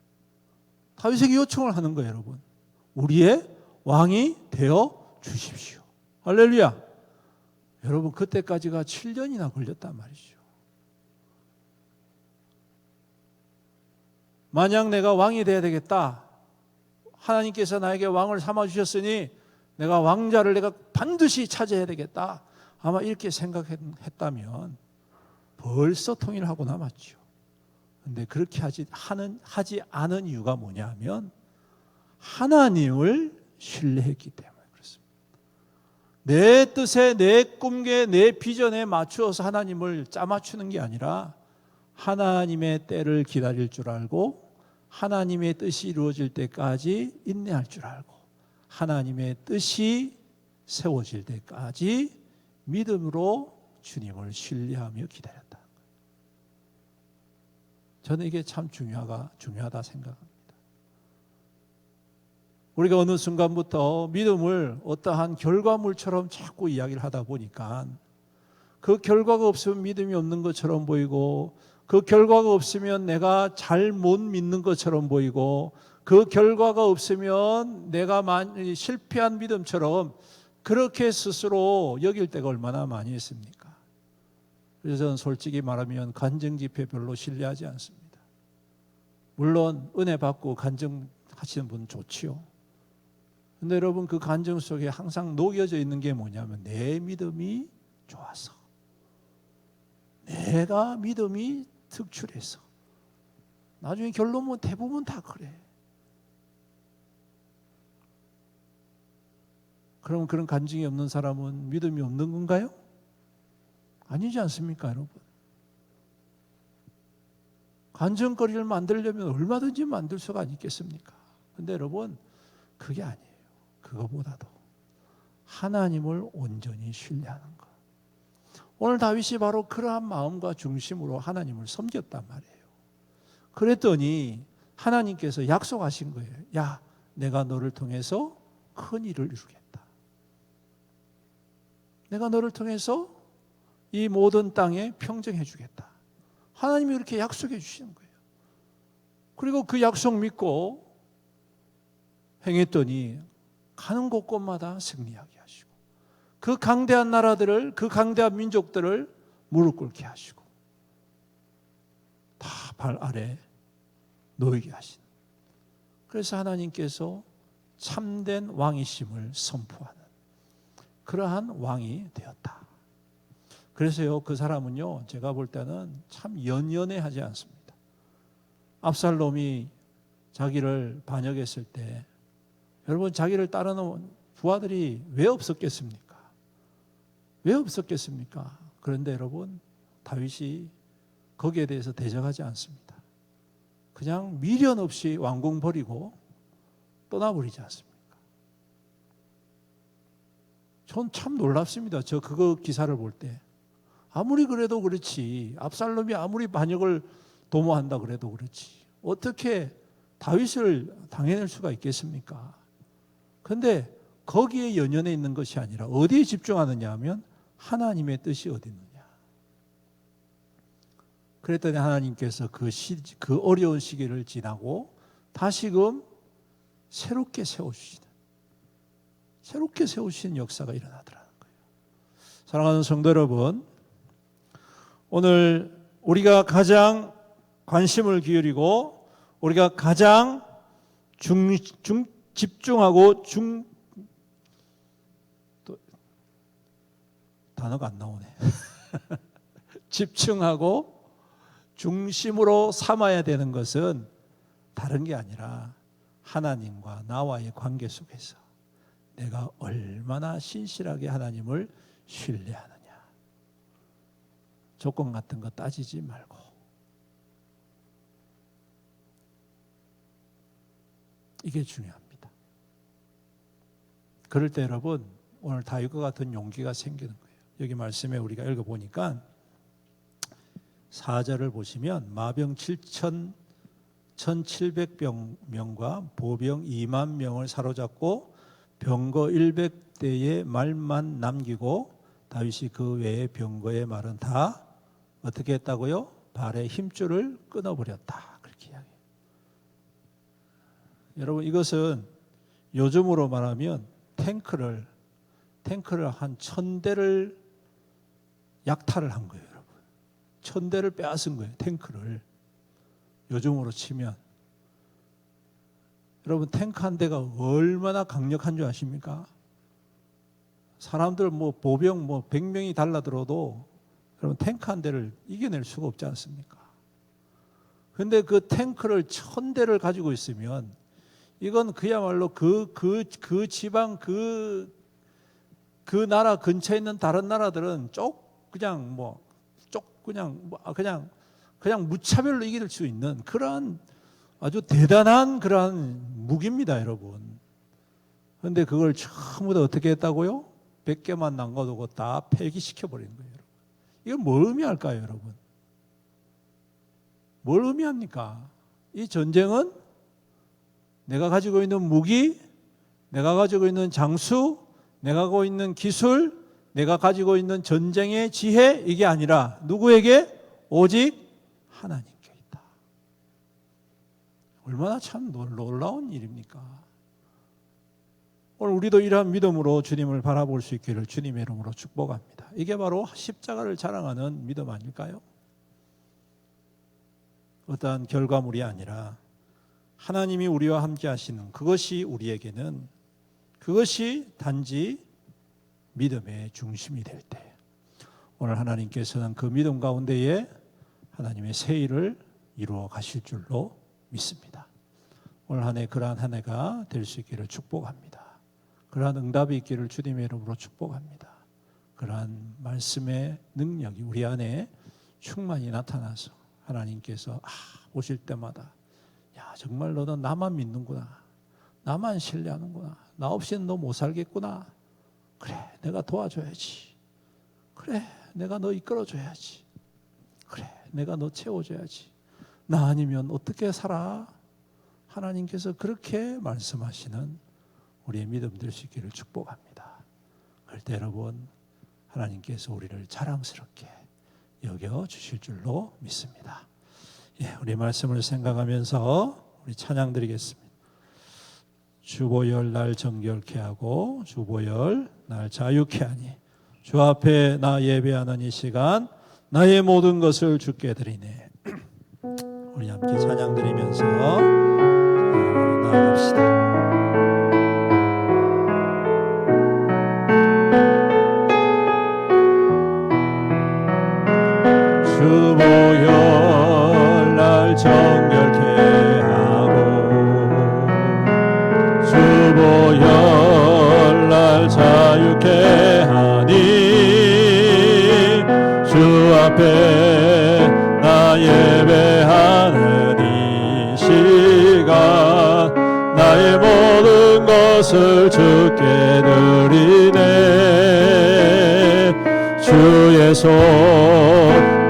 다윗에게 요청을 하는 거예요, 여러분. 우리의 왕이 되어 주십시오. 할렐루야. 여러분, 그때까지가 7년이나 걸렸단 말이죠. 만약 내가 왕이 돼야 되겠다, 하나님께서 나에게 왕을 삼아주셨으니 내가 왕자를 내가 반드시 차지해야 되겠다, 아마 이렇게 생각했다면 벌써 통일하고 남았죠. 그런데 그렇게 하지 않은 이유가 뭐냐면 하나님을 신뢰했기 때문에 그렇습니다. 내 뜻에, 내 꿈에, 내 비전에 맞추어서 하나님을 짜맞추는 게 아니라 하나님의 때를 기다릴 줄 알고 하나님의 뜻이 이루어질 때까지 인내할 줄 알고 하나님의 뜻이 세워질 때까지 믿음으로 주님을 신뢰하며 기다렸다. 저는 이게 참 중요하다 생각합니다. 우리가 어느 순간부터 믿음을 어떠한 결과물처럼 자꾸 이야기를 하다 보니까 그 결과가 없으면 믿음이 없는 것처럼 보이고, 그 결과가 없으면 내가 잘 못 믿는 것처럼 보이고, 그 결과가 없으면 내가 실패한 믿음처럼 그렇게 스스로 여길 때가 얼마나 많이 있습니까? 그래서 저는 솔직히 말하면 간증집회 별로 신뢰하지 않습니다. 물론 은혜 받고 간증하시는 분 좋지요. 근데 여러분, 그 간증 속에 항상 녹여져 있는 게 뭐냐면 내 믿음이 좋아서, 내가 믿음이 특출해서. 나중에 결론은 대부분 다 그래. 그럼 그런 간증이 없는 사람은 믿음이 없는 건가요? 아니지 않습니까, 여러분? 간증거리를 만들려면 얼마든지 만들 수가 있겠습니까? 근데 여러분, 그게 아니에요. 그거보다도 하나님을 온전히 신뢰하는 것. 오늘 다윗이 바로 그러한 마음과 중심으로 하나님을 섬겼단 말이에요. 그랬더니 하나님께서 약속하신 거예요. 야, 내가 너를 통해서 큰 일을 이루겠다. 내가 너를 통해서 이 모든 땅에 평정해 주겠다. 하나님이 이렇게 약속해 주시는 거예요. 그리고 그 약속 믿고 행했더니 가는 곳곳마다 승리하게 하시고, 그 강대한 나라들을, 그 강대한 민족들을 무릎 꿇게 하시고 다 발 아래 놓이게 하신. 그래서 하나님께서 참된 왕이심을 선포하는 그러한 왕이 되었다. 그래서요, 그 사람은요, 제가 볼 때는 참 연연해하지 않습니다. 압살롬이 자기를 반역했을 때, 여러분, 자기를 따르는 부하들이 왜 없었겠습니까? 왜 없었겠습니까? 그런데 여러분, 다윗이 거기에 대해서 대적하지 않습니다. 그냥 미련 없이 왕궁 버리고 떠나버리지 않습니까? 전 참 놀랍습니다. 저 그거 기사를 볼 때. 아무리 그래도 그렇지, 압살롬이 아무리 반역을 도모한다 그래도 그렇지, 어떻게 다윗을 당해낼 수가 있겠습니까? 그런데 거기에 연연해 있는 것이 아니라 어디에 집중하느냐 하면 하나님의 뜻이 어디 있느냐. 그랬더니 하나님께서 그 어려운 시기를 지나고 다시금 새롭게 세우시는 역사가 일어나더라는 거예요. 사랑하는 성도 여러분, 오늘 우리가 가장 관심을 기울이고 우리가 가장 집중하고 또 단어가 안 나오네. 집중하고 중심으로 삼아야 되는 것은 다른 게 아니라 하나님과 나와의 관계 속에서 내가 얼마나 신실하게 하나님을 신뢰하느냐. 조건 같은 거 따지지 말고. 이게 중요합니다. 그럴 때 여러분, 오늘 다윗과 같은 용기가 생기는 거예요. 여기 말씀에 우리가 읽어보니까 4절을 보시면 마병 1700명과 보병 2만 명을 사로잡고 병거 100대의 말만 남기고 다윗이 그 외의 병거의 말은 다 어떻게 했다고요? 발의 힘줄을 끊어버렸다. 그렇게 이야기해요. 여러분, 이것은 요즘으로 말하면 탱크를 한 1000대를 약탈을 한 거예요. 여러분, 1000대를 빼앗은 거예요. 탱크를 요즘으로 치면. 여러분, 탱크 한 대가 얼마나 강력한 줄 아십니까? 사람들 보병 100명이 달라들어도 여러분, 탱크 한 대를 이겨낼 수가 없지 않습니까? 그런데 그 탱크를 1000대를 가지고 있으면 이건 그야말로 그 지방 그 나라 근처에 있는 다른 나라들은 그냥 무차별로 이길 수 있는 그러한 아주 대단한 그러한 무기입니다, 여러분. 그런데 그걸 전부 다 어떻게 했다고요? 100개만 남겨두고 다 폐기시켜버리는 거예요. 이건 뭘 의미할까요, 여러분? 뭘 의미합니까? 이 전쟁은 내가 가지고 있는 무기, 내가 가지고 있는 장수, 내가 가지고 있는 기술, 내가 가지고 있는 전쟁의 지혜, 이게 아니라 누구에게? 오직 하나님께 있다. 얼마나 참 놀라운 일입니까? 오늘 우리도 이러한 믿음으로 주님을 바라볼 수 있기를 주님의 이름으로 축복합니다. 이게 바로 십자가를 자랑하는 믿음 아닐까요? 어떠한 결과물이 아니라 하나님이 우리와 함께 하시는 그것이 우리에게는, 그것이 단지 믿음의 중심이 될 때, 오늘 하나님께서는 그 믿음 가운데에 하나님의 새 일을 이루어 가실 줄로 믿습니다. 오늘 한 해 그러한 한 해가 될 수 있기를 축복합니다. 그러한 응답이 있기를 주님의 이름으로 축복합니다. 그러한 말씀의 능력이 우리 안에 충만히 나타나서 하나님께서 오실 때마다 야, 정말 너는 나만 믿는구나, 나만 신뢰하는구나, 나 없이는 너 못 살겠구나, 그래 내가 도와줘야지, 그래 내가 너 이끌어줘야지, 그래 내가 너 채워줘야지, 나 아니면 어떻게 살아? 하나님께서 그렇게 말씀하시는 우리의 믿음 될 수 있기를 축복합니다. 그럴 때 여러분, 하나님께서 우리를 자랑스럽게 여겨주실 줄로 믿습니다. 예, 우리 말씀을 생각하면서 우리 찬양 드리겠습니다. 주보혈 날 정결케 하고 주보혈 날 자유케 하니 주 앞에 나 예배하는 이 시간 나의 모든 것을 주께 드리네. 우리 함께 찬양 드리면서 나아갑시다. 주보혈 날 정결케 하고 주보혈 날 자유케 하니 주 앞에 나 예배하는 이 시간 나의 모든 것을 주께 드리네. 주의 손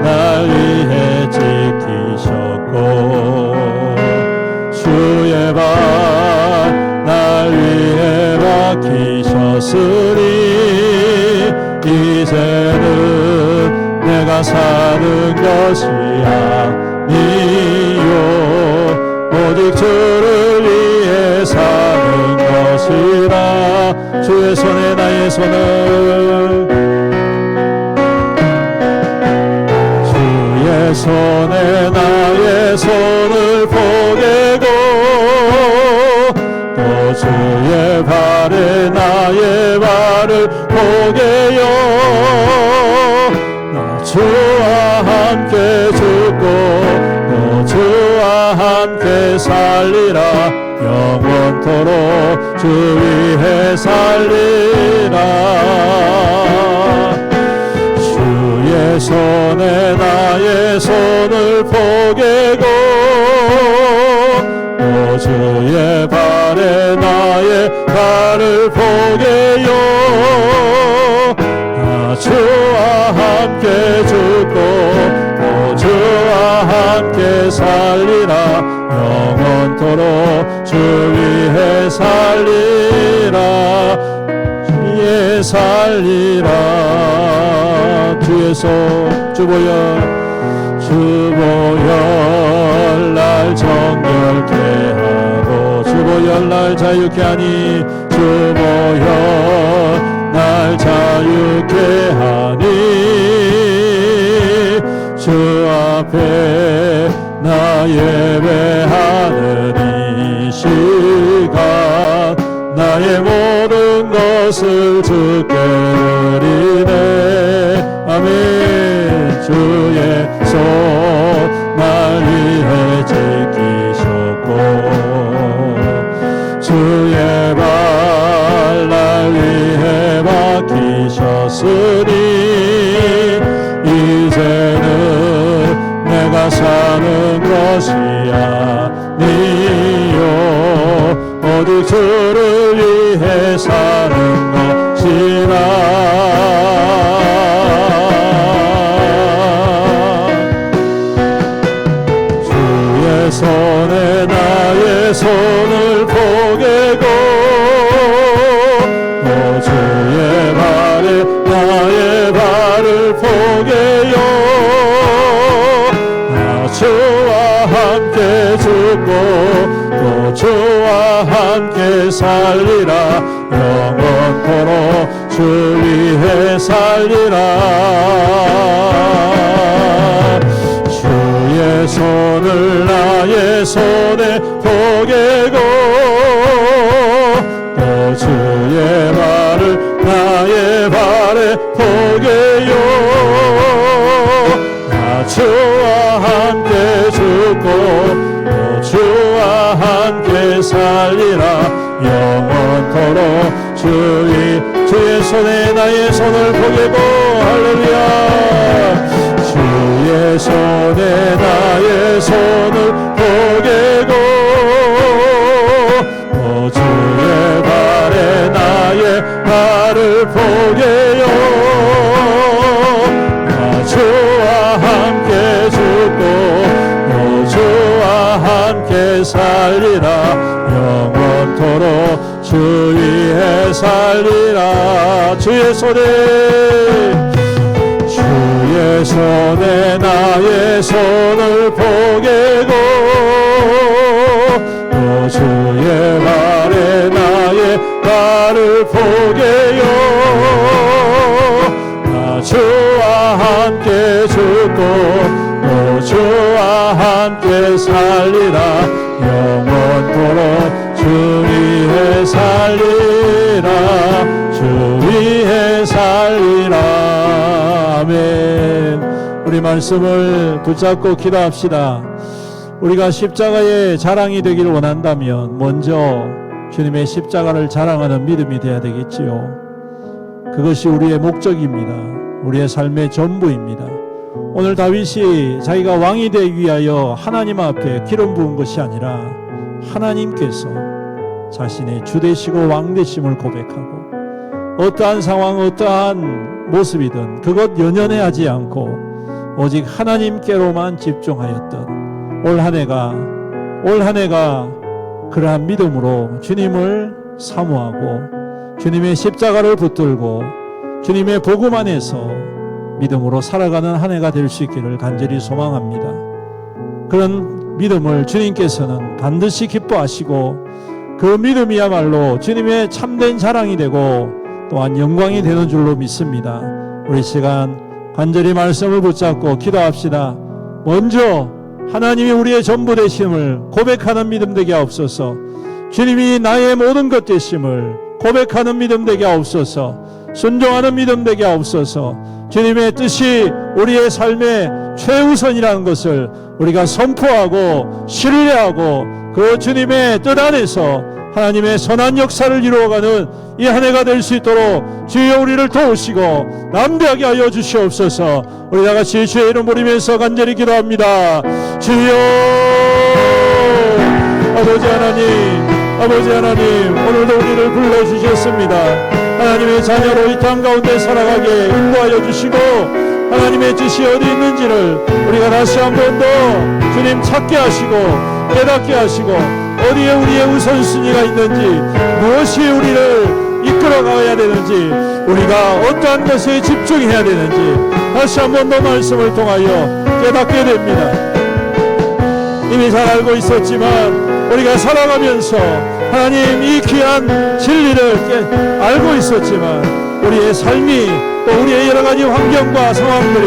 날 위해 지키셨고 주의 발 날 위해 박히셨으니 이제는 내가 사는 것이 아니요 오직 주를 위해 사는 것이라. 주의 손에 나의 손을 주의 손에 나의 손을 포개고 또 주의 발에 나의 발을 포개요. 나 주와 함께 죽고 또 주와 함께 살리라. 영원토록 주 위해 살리라. 주의 손에 나의 손을 포개고 또 주의 발에 나의 발을 포개요. 나 주와 함께 죽고 또 주와 함께 살리라. 영원토록 주 위해 살리라. 위해 살리라. 주의 손 주보혈 주보혈 날 정결케 하고 주보혈 날 자유케 하니 주보혈 날 자유케 하니 주 앞에 나 예배하는 이 시간 나의 모든 것을 주께 드리네. 아멘. 주의 손 날 위해 지키셨고 주의 발 날 위해 박히셨으니 이제는 내가 사는 것이 아니요 오직 주를 위해 살리라 영원토록 주 위에 살리라 주의 손을 나의 손에 포개고 또 주의 발을 나의 발에 포개요 나 주와 함께 죽고 또 주와 함께 살리라 영원토록 주의 손에 나의 손을 포개고 할렐루야 주의 손에 나의 손을 포개고 또 주의 발에 나의 발을 포개요 나 주와 함께 죽고 또 주와 함께 살리라 영원토록 주 위에 살리라 주의 손에 나의 손을 포개고 또 주의 발에 나의 발을 포개요 나 주와 함께 죽고 또 주와 함께 살리라 영원토록 주 위에 살리라 주 위에 살리라 아멘. 우리 말씀을 붙잡고 기도합시다. 우리가 십자가의 자랑이 되기를 원한다면 먼저 주님의 십자가를 자랑하는 믿음이 되어야 되겠지요. 그것이 우리의 목적입니다. 우리의 삶의 전부입니다. 오늘 다윗이 자기가 왕이 되기 위하여 하나님 앞에 기름 부은 것이 아니라 하나님께서 자신의 주 되시고 왕 되심을 고백하고 어떠한 상황 어떠한 모습이든 그것 연연해하지 않고 오직 하나님께로만 집중하였던 올 한 해가 그러한 믿음으로 주님을 사모하고 주님의 십자가를 붙들고 주님의 복음 안에서 믿음으로 살아가는 한 해가 될 수 있기를 간절히 소망합니다. 그런 믿음을 주님께서는 반드시 기뻐하시고 그 믿음이야말로 주님의 참된 자랑이 되고 또한 영광이 되는 줄로 믿습니다. 우리 시간 간절히 말씀을 붙잡고 기도합시다. 먼저 하나님이 우리의 전부 되심을 고백하는 믿음 되게 하옵소서. 주님이 나의 모든 것 되심을 고백하는 믿음 되게 하옵소서. 순종하는 믿음 되게 하옵소서. 주님의 뜻이 우리의 삶의 최우선이라는 것을 우리가 선포하고 신뢰하고 그 주님의 뜻 안에서 하나님의 선한 역사를 이루어가는 이 한 해가 될 수 있도록 주여 우리를 도우시고 남대하게 하여 주시옵소서. 우리 다같이 주의 이름 부르면서 간절히 기도합니다. 주여 아버지 하나님 오늘도 우리를 불러주셨습니다. 하나님의 자녀로 이 땅 가운데 살아가게 인도하여 주시고 하나님의 뜻이 어디 있는지를 우리가 다시 한 번 더 주님 찾게 하시고 깨닫게 하시고 어디에 우리의 우선순위가 있는지 무엇이 우리를 이끌어가야 되는지 우리가 어떠한 것에 집중해야 되는지 다시 한 번 더 말씀을 통하여 깨닫게 됩니다. 이미 잘 알고 있었지만 우리가 살아가면서 하나님 이 귀한 진리를 알고 있었지만 우리의 삶이 또 우리의 여러 가지 환경과 상황들이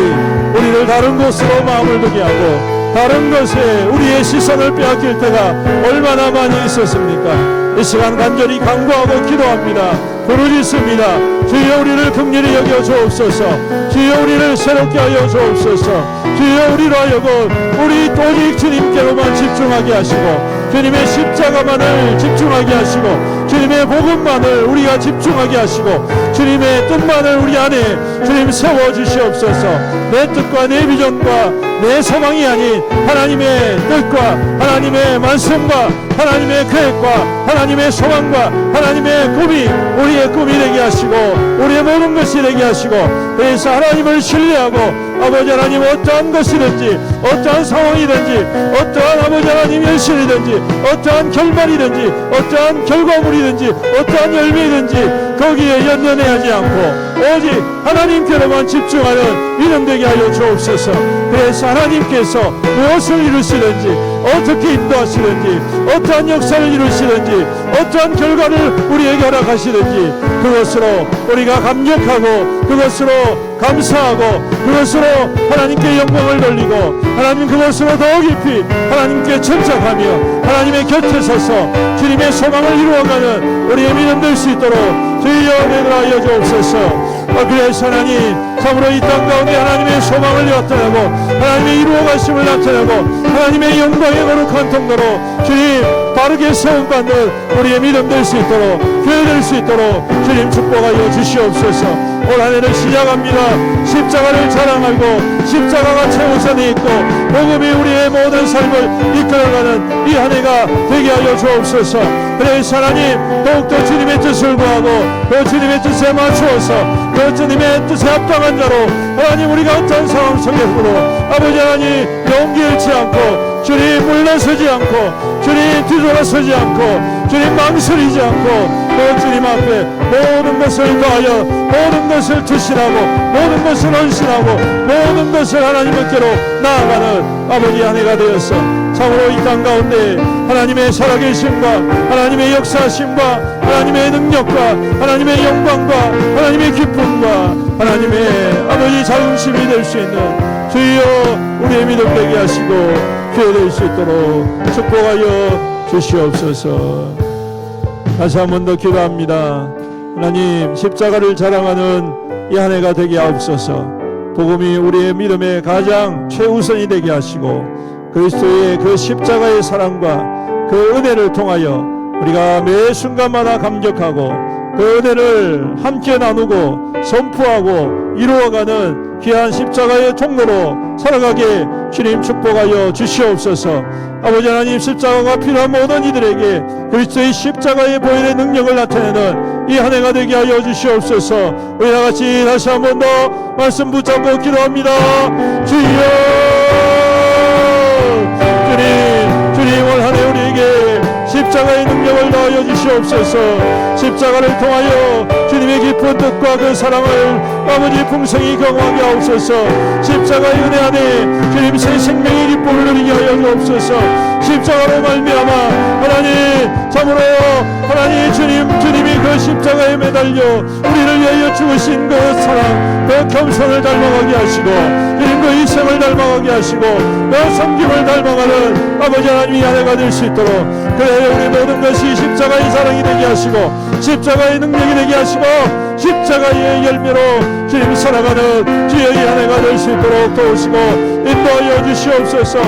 우리를 다른 곳으로 마음을 두게 하고 다른 것에 우리의 시선을 빼앗길 때가 얼마나 많이 있었습니까? 이 시간 간절히 간구하고 기도합니다. 부르짖습니다. 주여 우리를 긍휼히 여겨 주옵소서. 주여 우리를 새롭게 하여 주옵소서. 주여 우리로 하여금 우리 오직 주님께로만 집중하게 하시고 주님의 십자가만을 집중하게 하시고 주님의 복음만을 우리가 집중하게 하시고 주님의 뜻만을 우리 안에 주님 세워주시옵소서. 내 뜻과 내 비전과 내 소망이 아닌 하나님의 뜻과 하나님의 말씀과 하나님의 계획과 하나님의 소망과 하나님의 꿈이 우리의 꿈이 되게 하시고 우리의 모든 것이 되게 하시고 그래서 하나님을 신뢰하고 아버지 하나님 어떠한 것이든지 어떠한 상황이든지 어떠한 아버지 하나님 현실이든지 어떠한 결말이든지 어떠한 결과물이든지 어떠한 열매이든지 거기에 연연해하지 않고 오직 하나님께로만 집중하는 믿음 되게 하여 주옵소서. 그래서 하나님께서 무엇을 이루시든지, 어떻게 인도하시든지, 어떠한 역사를 이루시든지, 어떠한 결과를 우리에게 허락하시든지 그것으로 우리가 감격하고, 그것으로 감사하고, 그것으로 하나님께 영광을 돌리고, 하나님 그것으로 더 깊이 하나님께 천착하며 하나님의 곁에 서서 주님의 소망을 이루어가는 우리의 믿음 될 수 있도록 주여 되돌아여 주옵소서. 그래서 하나님 참으로 이 땅 가운데 하나님의 소망을 나타내고, 하나님의 이루어가심을 나타내고, 하나님의 영광의 거룩한 통로로 주님 바르게 세움받는 우리의 믿음 될 수 있도록, 교회 될 수 있도록 주님 축복하여 주시옵소서. 올 한 해를 시작합니다. 십자가를 자랑하고 십자가가 최우선에 있고 복음이 우리의 모든 삶을 이끌어가는 이 한 해가 되게 하여 주옵소서. 그래서 하나님 더욱더 주님의 뜻을 구하고 그 주님의 뜻에 맞추어서 그 주님의 뜻에 합당한 자로 하나님 우리가 어떤 상황 속에서도 아버지 하나님 용기 잃지 않고, 주님 물러서지 않고, 주님 뒤돌아서지 않고, 주님 망설이지 않고 그 주님 앞에 모든 것을 더하여 모든 것을 투신하고 모든 것을 헌신하고 모든 것을 하나님께로 나아가는 아버지 한 해가 되었어. 참으로 이 땅 가운데 하나님의 살아계심과 하나님의 역사심과 하나님의 능력과 하나님의 영광과 하나님의 기쁨과 하나님의 아버지 자긍심이 될 수 있는 주여 우리의 믿음 되게 하시고 교회 될 수 있도록 축복하여 주시옵소서. 다시 한 번 더 기도합니다. 하나님 십자가를 자랑하는 이 한 해가 되게 하옵소서. 복음이 우리의 믿음의 가장 최우선이 되게 하시고 그리스도의 그 십자가의 사랑과 그 은혜를 통하여 우리가 매 순간마다 감격하고 그 은혜를 함께 나누고 선포하고 이루어가는 귀한 십자가의 통로로 살아가게 주님 축복하여 주시옵소서. 아버지 하나님 십자가가 필요한 모든 이들에게 그리스도의 십자가의 보혈의 능력을 나타내는 이 한 해가 되게 하여 주시옵소서. 우리 다같이 다시 한 번 더 말씀 붙잡고 기도합니다. 주여 주님 올 한 해 우리에게 십자가의 능력을 더하여 주시옵소서. 십자가를 통하여 주님의 깊은 뜻과 그 사랑을 아버지 풍성히 경험하게 하옵소서. 십자가의 은혜 안에 주님 새 생명의 기쁨을 누리게 하여 주옵소서. 십자가로 말미암아 하나님 참으로 하나님 주님이 그 십자가에 매달려 우리를 위하여 죽으신 그 사랑, 그 겸손을 닮아가게 하시고 주님 그 희생을 닮아가게 하시고 그 섬김을 닮아가는 아버지 하나님이 한 해가 될 수 있도록, 그래 우리 모든 것이 십자가의 사랑이 되게 하시고 십자가의 능력이 되게 하시고 십자가의 열매로 주님 살아가는 주의 한 해가 될 수 있도록 도우시고 인도하여 주시옵소서.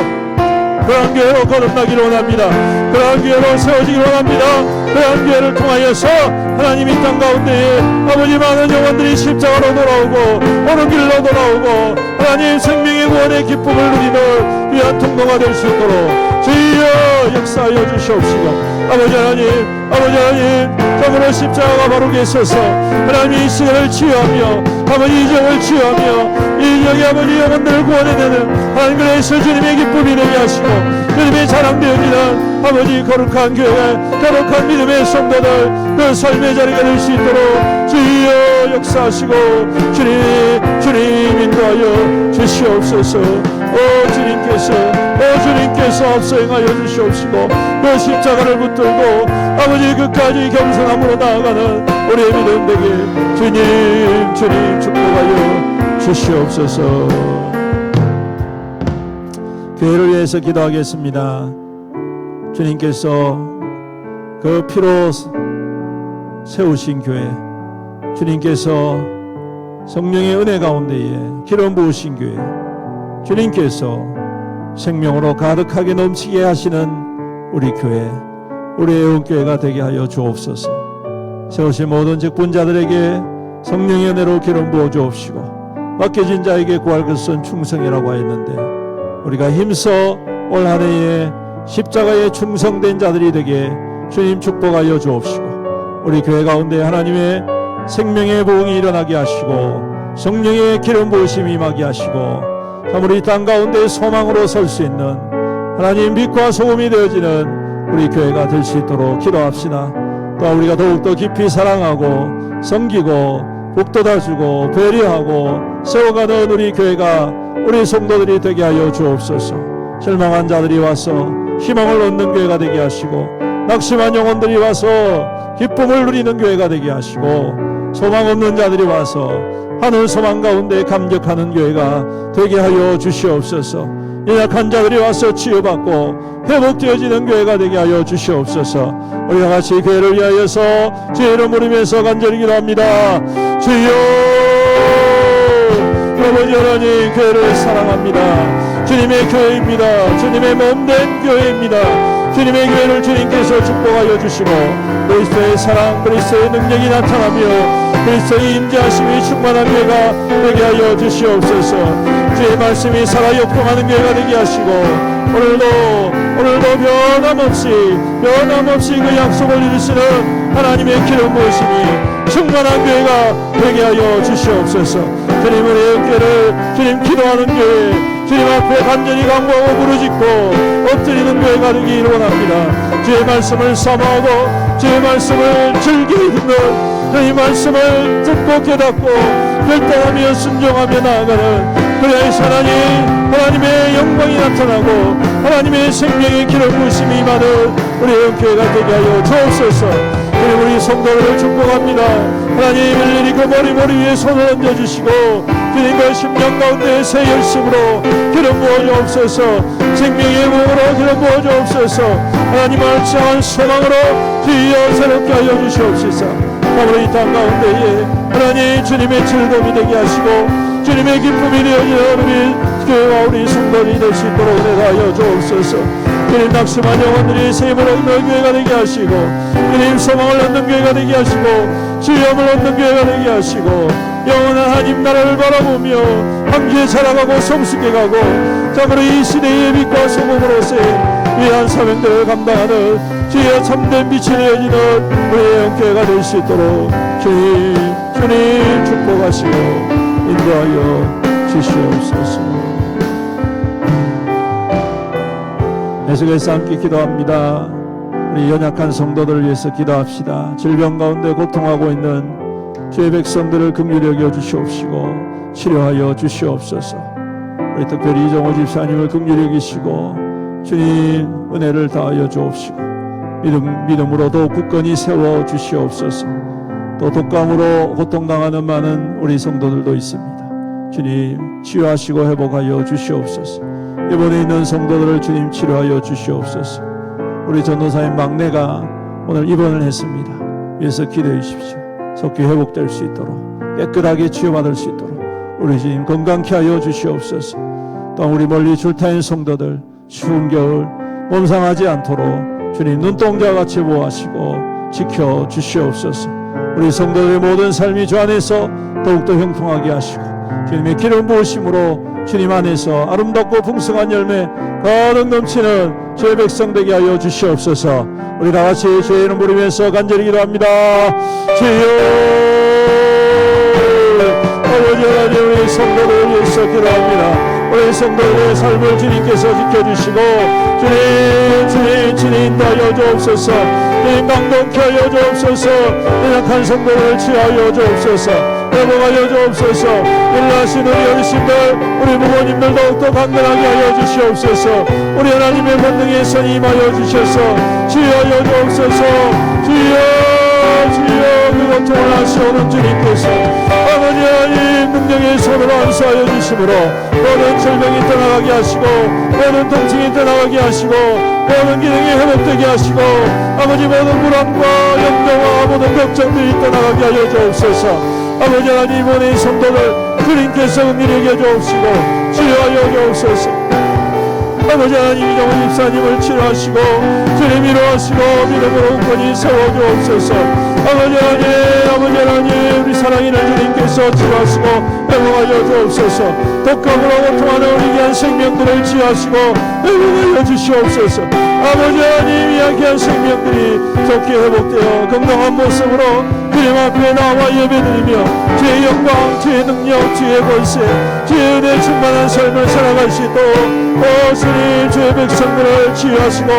그러한 교회로 거듭나기를 원합니다. 그러한 교회로 세워지기를 원합니다. 그러한 교회를 통하여서 하나님 이 땅 가운데에 아버지 많은 영혼들이 십자가로 돌아오고 오는 길로 돌아오고 하나님 생명의 구원의 기쁨을 누리는 귀한 통로가 될 수 있도록 주여 역사하여 주시옵시고, 아버지 하나님 참으로 십자가가 바르게 서서 하나님이 이 시대를 치유하며 아버지 이 지역을 치유하며 이 지역의 아버지 영혼들을 구원해내는 하나님, 그래서 주님의 기쁨이 되게 하시고 주님의 자랑되어지는 아버지 거룩한 교회, 거룩한 믿음의 성도들 그 삶의 자리가 될 수 있도록 주여 역사하시고 주님 인도하여 주시옵소서. 주님께서 앞서 행하여 주시옵시고 그 십자가를 붙들고 아버지 끝까지 겸손함으로 나아가는 우리의 믿음 되게 주님 축복하여 주시옵소서. 교회를 위해서 기도하겠습니다. 주님께서 그 피로 세우신 교회, 주님께서 성령의 은혜 가운데에 기름 부으신 교회, 주님께서 생명으로 가득하게 넘치게 하시는 우리 교회, 우리 애원교회가 되게 하여 주옵소서. 세우신 모든 직분자들에게 성령의 은혜로 기름 부어 주옵시고 맡겨진 자에게 구할 것은 충성이라고 하였는데 우리가 힘써 올 한 해에 십자가에 충성된 자들이 되게 주님 축복하여 주옵시고 우리 교회 가운데 하나님의 생명의 부흥이 일어나게 하시고 성령의 기름 부으심이 임하게 하시고 참으로 이 땅 가운데 소망으로 설 수 있는 하나님 빛과 소금이 되어지는 우리 교회가 될 수 있도록 기도합시다. 또 우리가 더욱더 깊이 사랑하고 섬기고 북돋아주고 배려하고 세워가는 우리 교회가 우리 성도들이 되게 하여 주옵소서. 실망한 자들이 와서 희망을 얻는 교회가 되게 하시고 낙심한 영혼들이 와서 기쁨을 누리는 교회가 되게 하시고 소망 없는 자들이 와서 하늘 소망 가운데 감격하는 교회가 되게 하여 주시옵소서. 연약한 자들이 와서 치유받고 회복되어지는 교회가 되게 하여 주시옵소서. 우리가 같이 교회를 위하여서 주의 이름 부르면서 간절히 기도합니다. 주여, 아버지 하나님, 교회를 사랑합니다. 주님의 교회입니다. 주님의 몸된 교회입니다. 주님의 교회를 주님께서 축복하여 주시고 그리스도의 사랑, 그리스도의 능력이 나타나며 그리스도의 임재하심이 충만한 교회가 되게 하여 주시옵소서. 주의 말씀이 살아 역동하는 교회가 되게 하시고 오늘도 변함없이 그 약속을 이루시는 하나님의 기름 부으심이 충만한 교회가 되게 하여 주시옵소서. 주님, 우리의 교회를 주님 기도하는 교회, 주님 앞에 간절히 간구하고 부르짖고 엎드리는 교회가 되기를 원합니다. 주의 말씀을 사모하고 주의 말씀을 즐기게 듣는 주의 말씀을 듣고 깨닫고 결단하며 순종하며 나아가는 그래야 하나님의 영광이 나타나고 하나님의 생명의 기름 부으심이 임하는 우리의 교회가 되게 하여 주옵소서. 그리고 우리 성도들을 축복합니다. 하나님, 일일이 그 머리 위에 손을 얹어주시고 주님 그 심령 가운데 새 열심으로 기름 부어 주옵소서. 생명의 몸으로 기름 부어 주옵소서. 하나님을 향한 소망으로 주여 새롭게 하여 주시옵소서. 아무로 이 땅 가운데에 하나님 주님의 즐거움이 되게 하시고 주님의 기쁨이 되어지는 우리 교회와 우리 성도들이 될 수 있도록 은혜하여 주옵소서. 주님, 낙심한 영혼들이 새 힘을 얻는 교회가 되게 하시고 주님 소망을 얻는 교회가 되게 하시고 주염을 얻는 교회가 되게 하시고 영원한 하나님 나라를 바라보며 함께 자라가고 성숙해가고 참으로 이 시대의 빛과 소금으로서의 위한 사명들을 감당하는 주의 참된 빛이 되어지는 우리의 영교회가 될 수 있도록 주님 축복하시고 인도하여 주시옵소서. 계속해서 함께 기도합니다. 우리 연약한 성도들을 위해서 기도합시다. 질병 가운데 고통하고 있는 주의 백성들을 긍휼히 여겨 주시옵시고 치료하여 주시옵소서. 우리 특별히 이정호 집사님을 긍휼히 여기시고 주님 은혜를 다하여 주옵시고 믿음으로 더욱 굳건히 세워 주시옵소서. 또 독감으로 고통당하는 많은 우리 성도들도 있습니다. 주님 치유하시고 회복하여 주시옵소서. 이번에 있는 성도들을 주님 치료하여 주시옵소서. 우리 전도사님 막내가 오늘 입원을 했습니다. 위에서 기도해 주십시오. 속히 회복될 수 있도록 깨끗하게 치유받을 수 있도록 우리 주님 건강케 하여 주시옵소서. 또 우리 멀리 줄타인 성도들 추운 겨울 몸 상하지 않도록 주님 눈동자와 같이 보호하시고 지켜 주시옵소서. 우리 성도들의 모든 삶이 주 안에서 더욱더 형통하게 하시고 주님의 기름 부으심으로 주님 안에서 아름답고 풍성한 열매 가득 넘치는 주의 백성 되게 하여 주시옵소서. 우리 다 같이 주의 이름 부르면서 간절히 기도합니다. 주여, 아버지 하나님, 우리 성도를 위해서 기도합니다. 우리 성도들의 삶을 주님께서 지켜주시고 주님 인도하여 주옵소서. 주님 강동케 하여 주옵소서. 연약한 성도를 치하여 주옵소서. 회복하여 주옵소서. 일하시는 우리 어르신들 우리 부모님들 더욱더 강건하게 하여 주시옵소서. 우리 하나님의 권능의 손이 임하여 주셔서 치유하여 주옵소서. 주여 그 고통을 하시오는 주님께서 아버지 하나님 능력의 손으로 안수하여 주심으로 모든 질병이 떠나가게 하시고 모든 통증이 떠나가게 하시고 모든 기능이 회복되게 하시고 아버지 모든 불안과 염려와 모든 걱정들이 떠나가게 하여 주옵소서. 아버지 하나님 이번에 성도를 주님께서 은밀히 여겨 주옵시고 치료하여 주옵소서. 아버지 하나님 이정호 집사님을 치료하시고 주님 위로하시고 믿음으로 굳건히 세워주옵소서. 아버지 하나님 우리 사랑하는 주님께서 치료하시고 회복하여 주옵소서. 독감으로 고통하는 우리 귀한 생명들을 치유하시고 회복하여 주시옵소서. 아버지 하나님 이 귀한 생명들이 좋게 회복되어 건강한 모습으로 주님 앞에 나와 예배드리며 주의 영광, 주의 능력, 주의 권세, 주의 은혜 충만한 삶을 살아갈 수 있도록 주님 주의 백성들을 치유하시고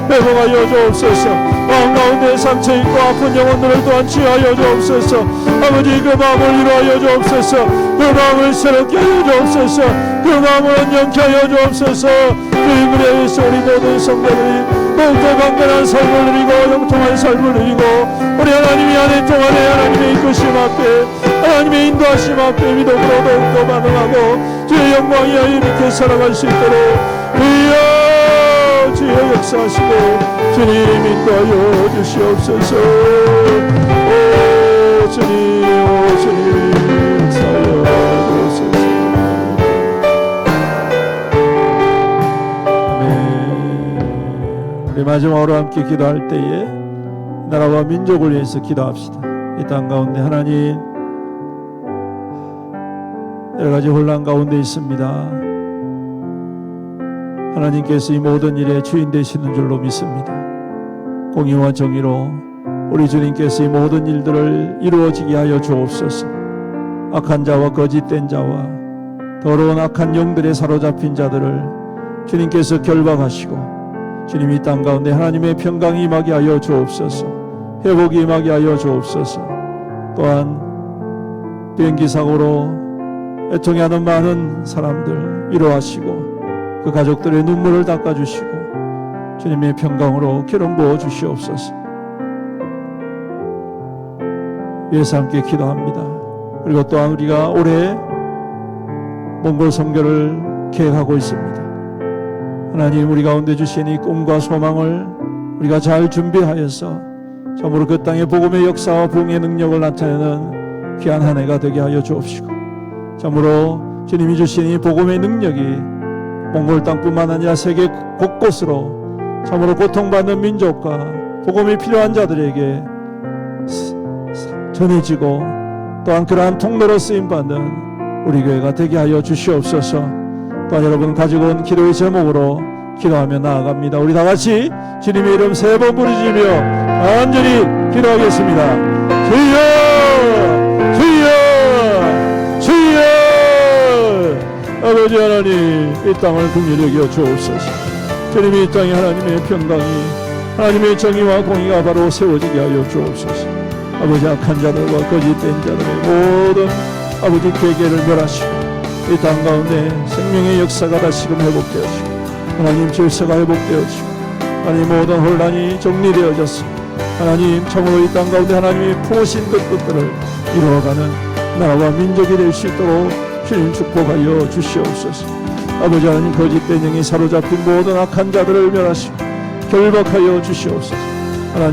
회복하여 주옵소서. 마음 가운데 상처 있고 아픈 영혼들을 또한 치유하여 주옵소서. 아버지 그 마음을 이루하여 주옵소서. 그 마음을 새롭게 하여 주옵소서. 그 마음을 온전케 하여 주옵소서. 주의 그리에서 우리 모든 성도들이 더욱더 강건한 삶을 누리고 영통한 삶을 누리고 우리 하나님이 안에 동안에 하나님의 이끄심 앞에 하나님의 인도하심 앞에 믿음으로 더욱더 반응하고 주의 영광 이하에 이렇게 살아갈 수 있도록 주여 주여 역사하시고 주님 인도하여 주시옵소서. 오 주님 역사하여 주옵소서. 우리 마지막으로 함께 기도할 때에 나라와 민족을 위해서 기도합시다. 이 땅 가운데 하나님 여러 가지 혼란 가운데 있습니다. 하나님께서 이 모든 일의 주인 되시는 줄로 믿습니다. 공의와 정의로 우리 주님께서 이 모든 일들을 이루어지게 하여 주옵소서. 악한 자와 거짓된 자와 더러운 악한 영들에 사로잡힌 자들을 주님께서 결박하시고 주님 이 땅 가운데 하나님의 평강이 임하게 하여 주옵소서. 회복이 임하게 하여 주옵소서. 또한 비행기 사고로 애통해하는 많은 사람들 위로하시고 그 가족들의 눈물을 닦아주시고 주님의 평강으로 기름 부어 주시옵소서. 위에서 함께 기도합니다. 그리고 또한 우리가 올해 몽골 선교를 계획하고 있습니다. 하나님 우리 가운데 주신 이 꿈과 소망을 우리가 잘 준비하여서 참으로 그 땅의 복음의 역사와 부흥의 능력을 나타내는 귀한 한 해가 되게 하여 주옵시고 참으로 주님이 주신 이 복음의 능력이 몽골 땅뿐만 아니라 세계 곳곳으로 참으로 고통받는 민족과 복음이 필요한 자들에게 전해지고 또한 그러한 통로로 쓰임받는 우리 교회가 되게 하여 주시옵소서. 또한 여러분 가지고 온 기도의 제목으로 기도하며 나아갑니다. 우리 다같이 주님의 이름 3번 부르짖으며 간절히 기도하겠습니다. 주여 주여 주여. 아버지 하나님 이 땅을 긍휼히 여겨 주옵소서. 주님이 이 땅에 하나님의 평강이 하나님의 정의와 공의가 바로 세워지게 하여 주옵소서. 아버지 악한 자들과 거짓된 자들의 모든 아버지 괴계를 멸하시고 이 땅 가운데 생명의 역사가 다시금 회복되어지고 하나님 질서가 회복되어지고 하나님 모든 혼란이 정리되어졌습니다. 하나님 참으로 이 땅 가운데 하나님이 부으신 그 뜻들을 이루어가는 나라와 민족이 될 수 있도록 주님 축복하여 주시옵소서. 아버지 하나님 거짓된 영이 사로잡힌 모든 악한 자들을 멸하시고 결박하여 주시옵소서. 하나님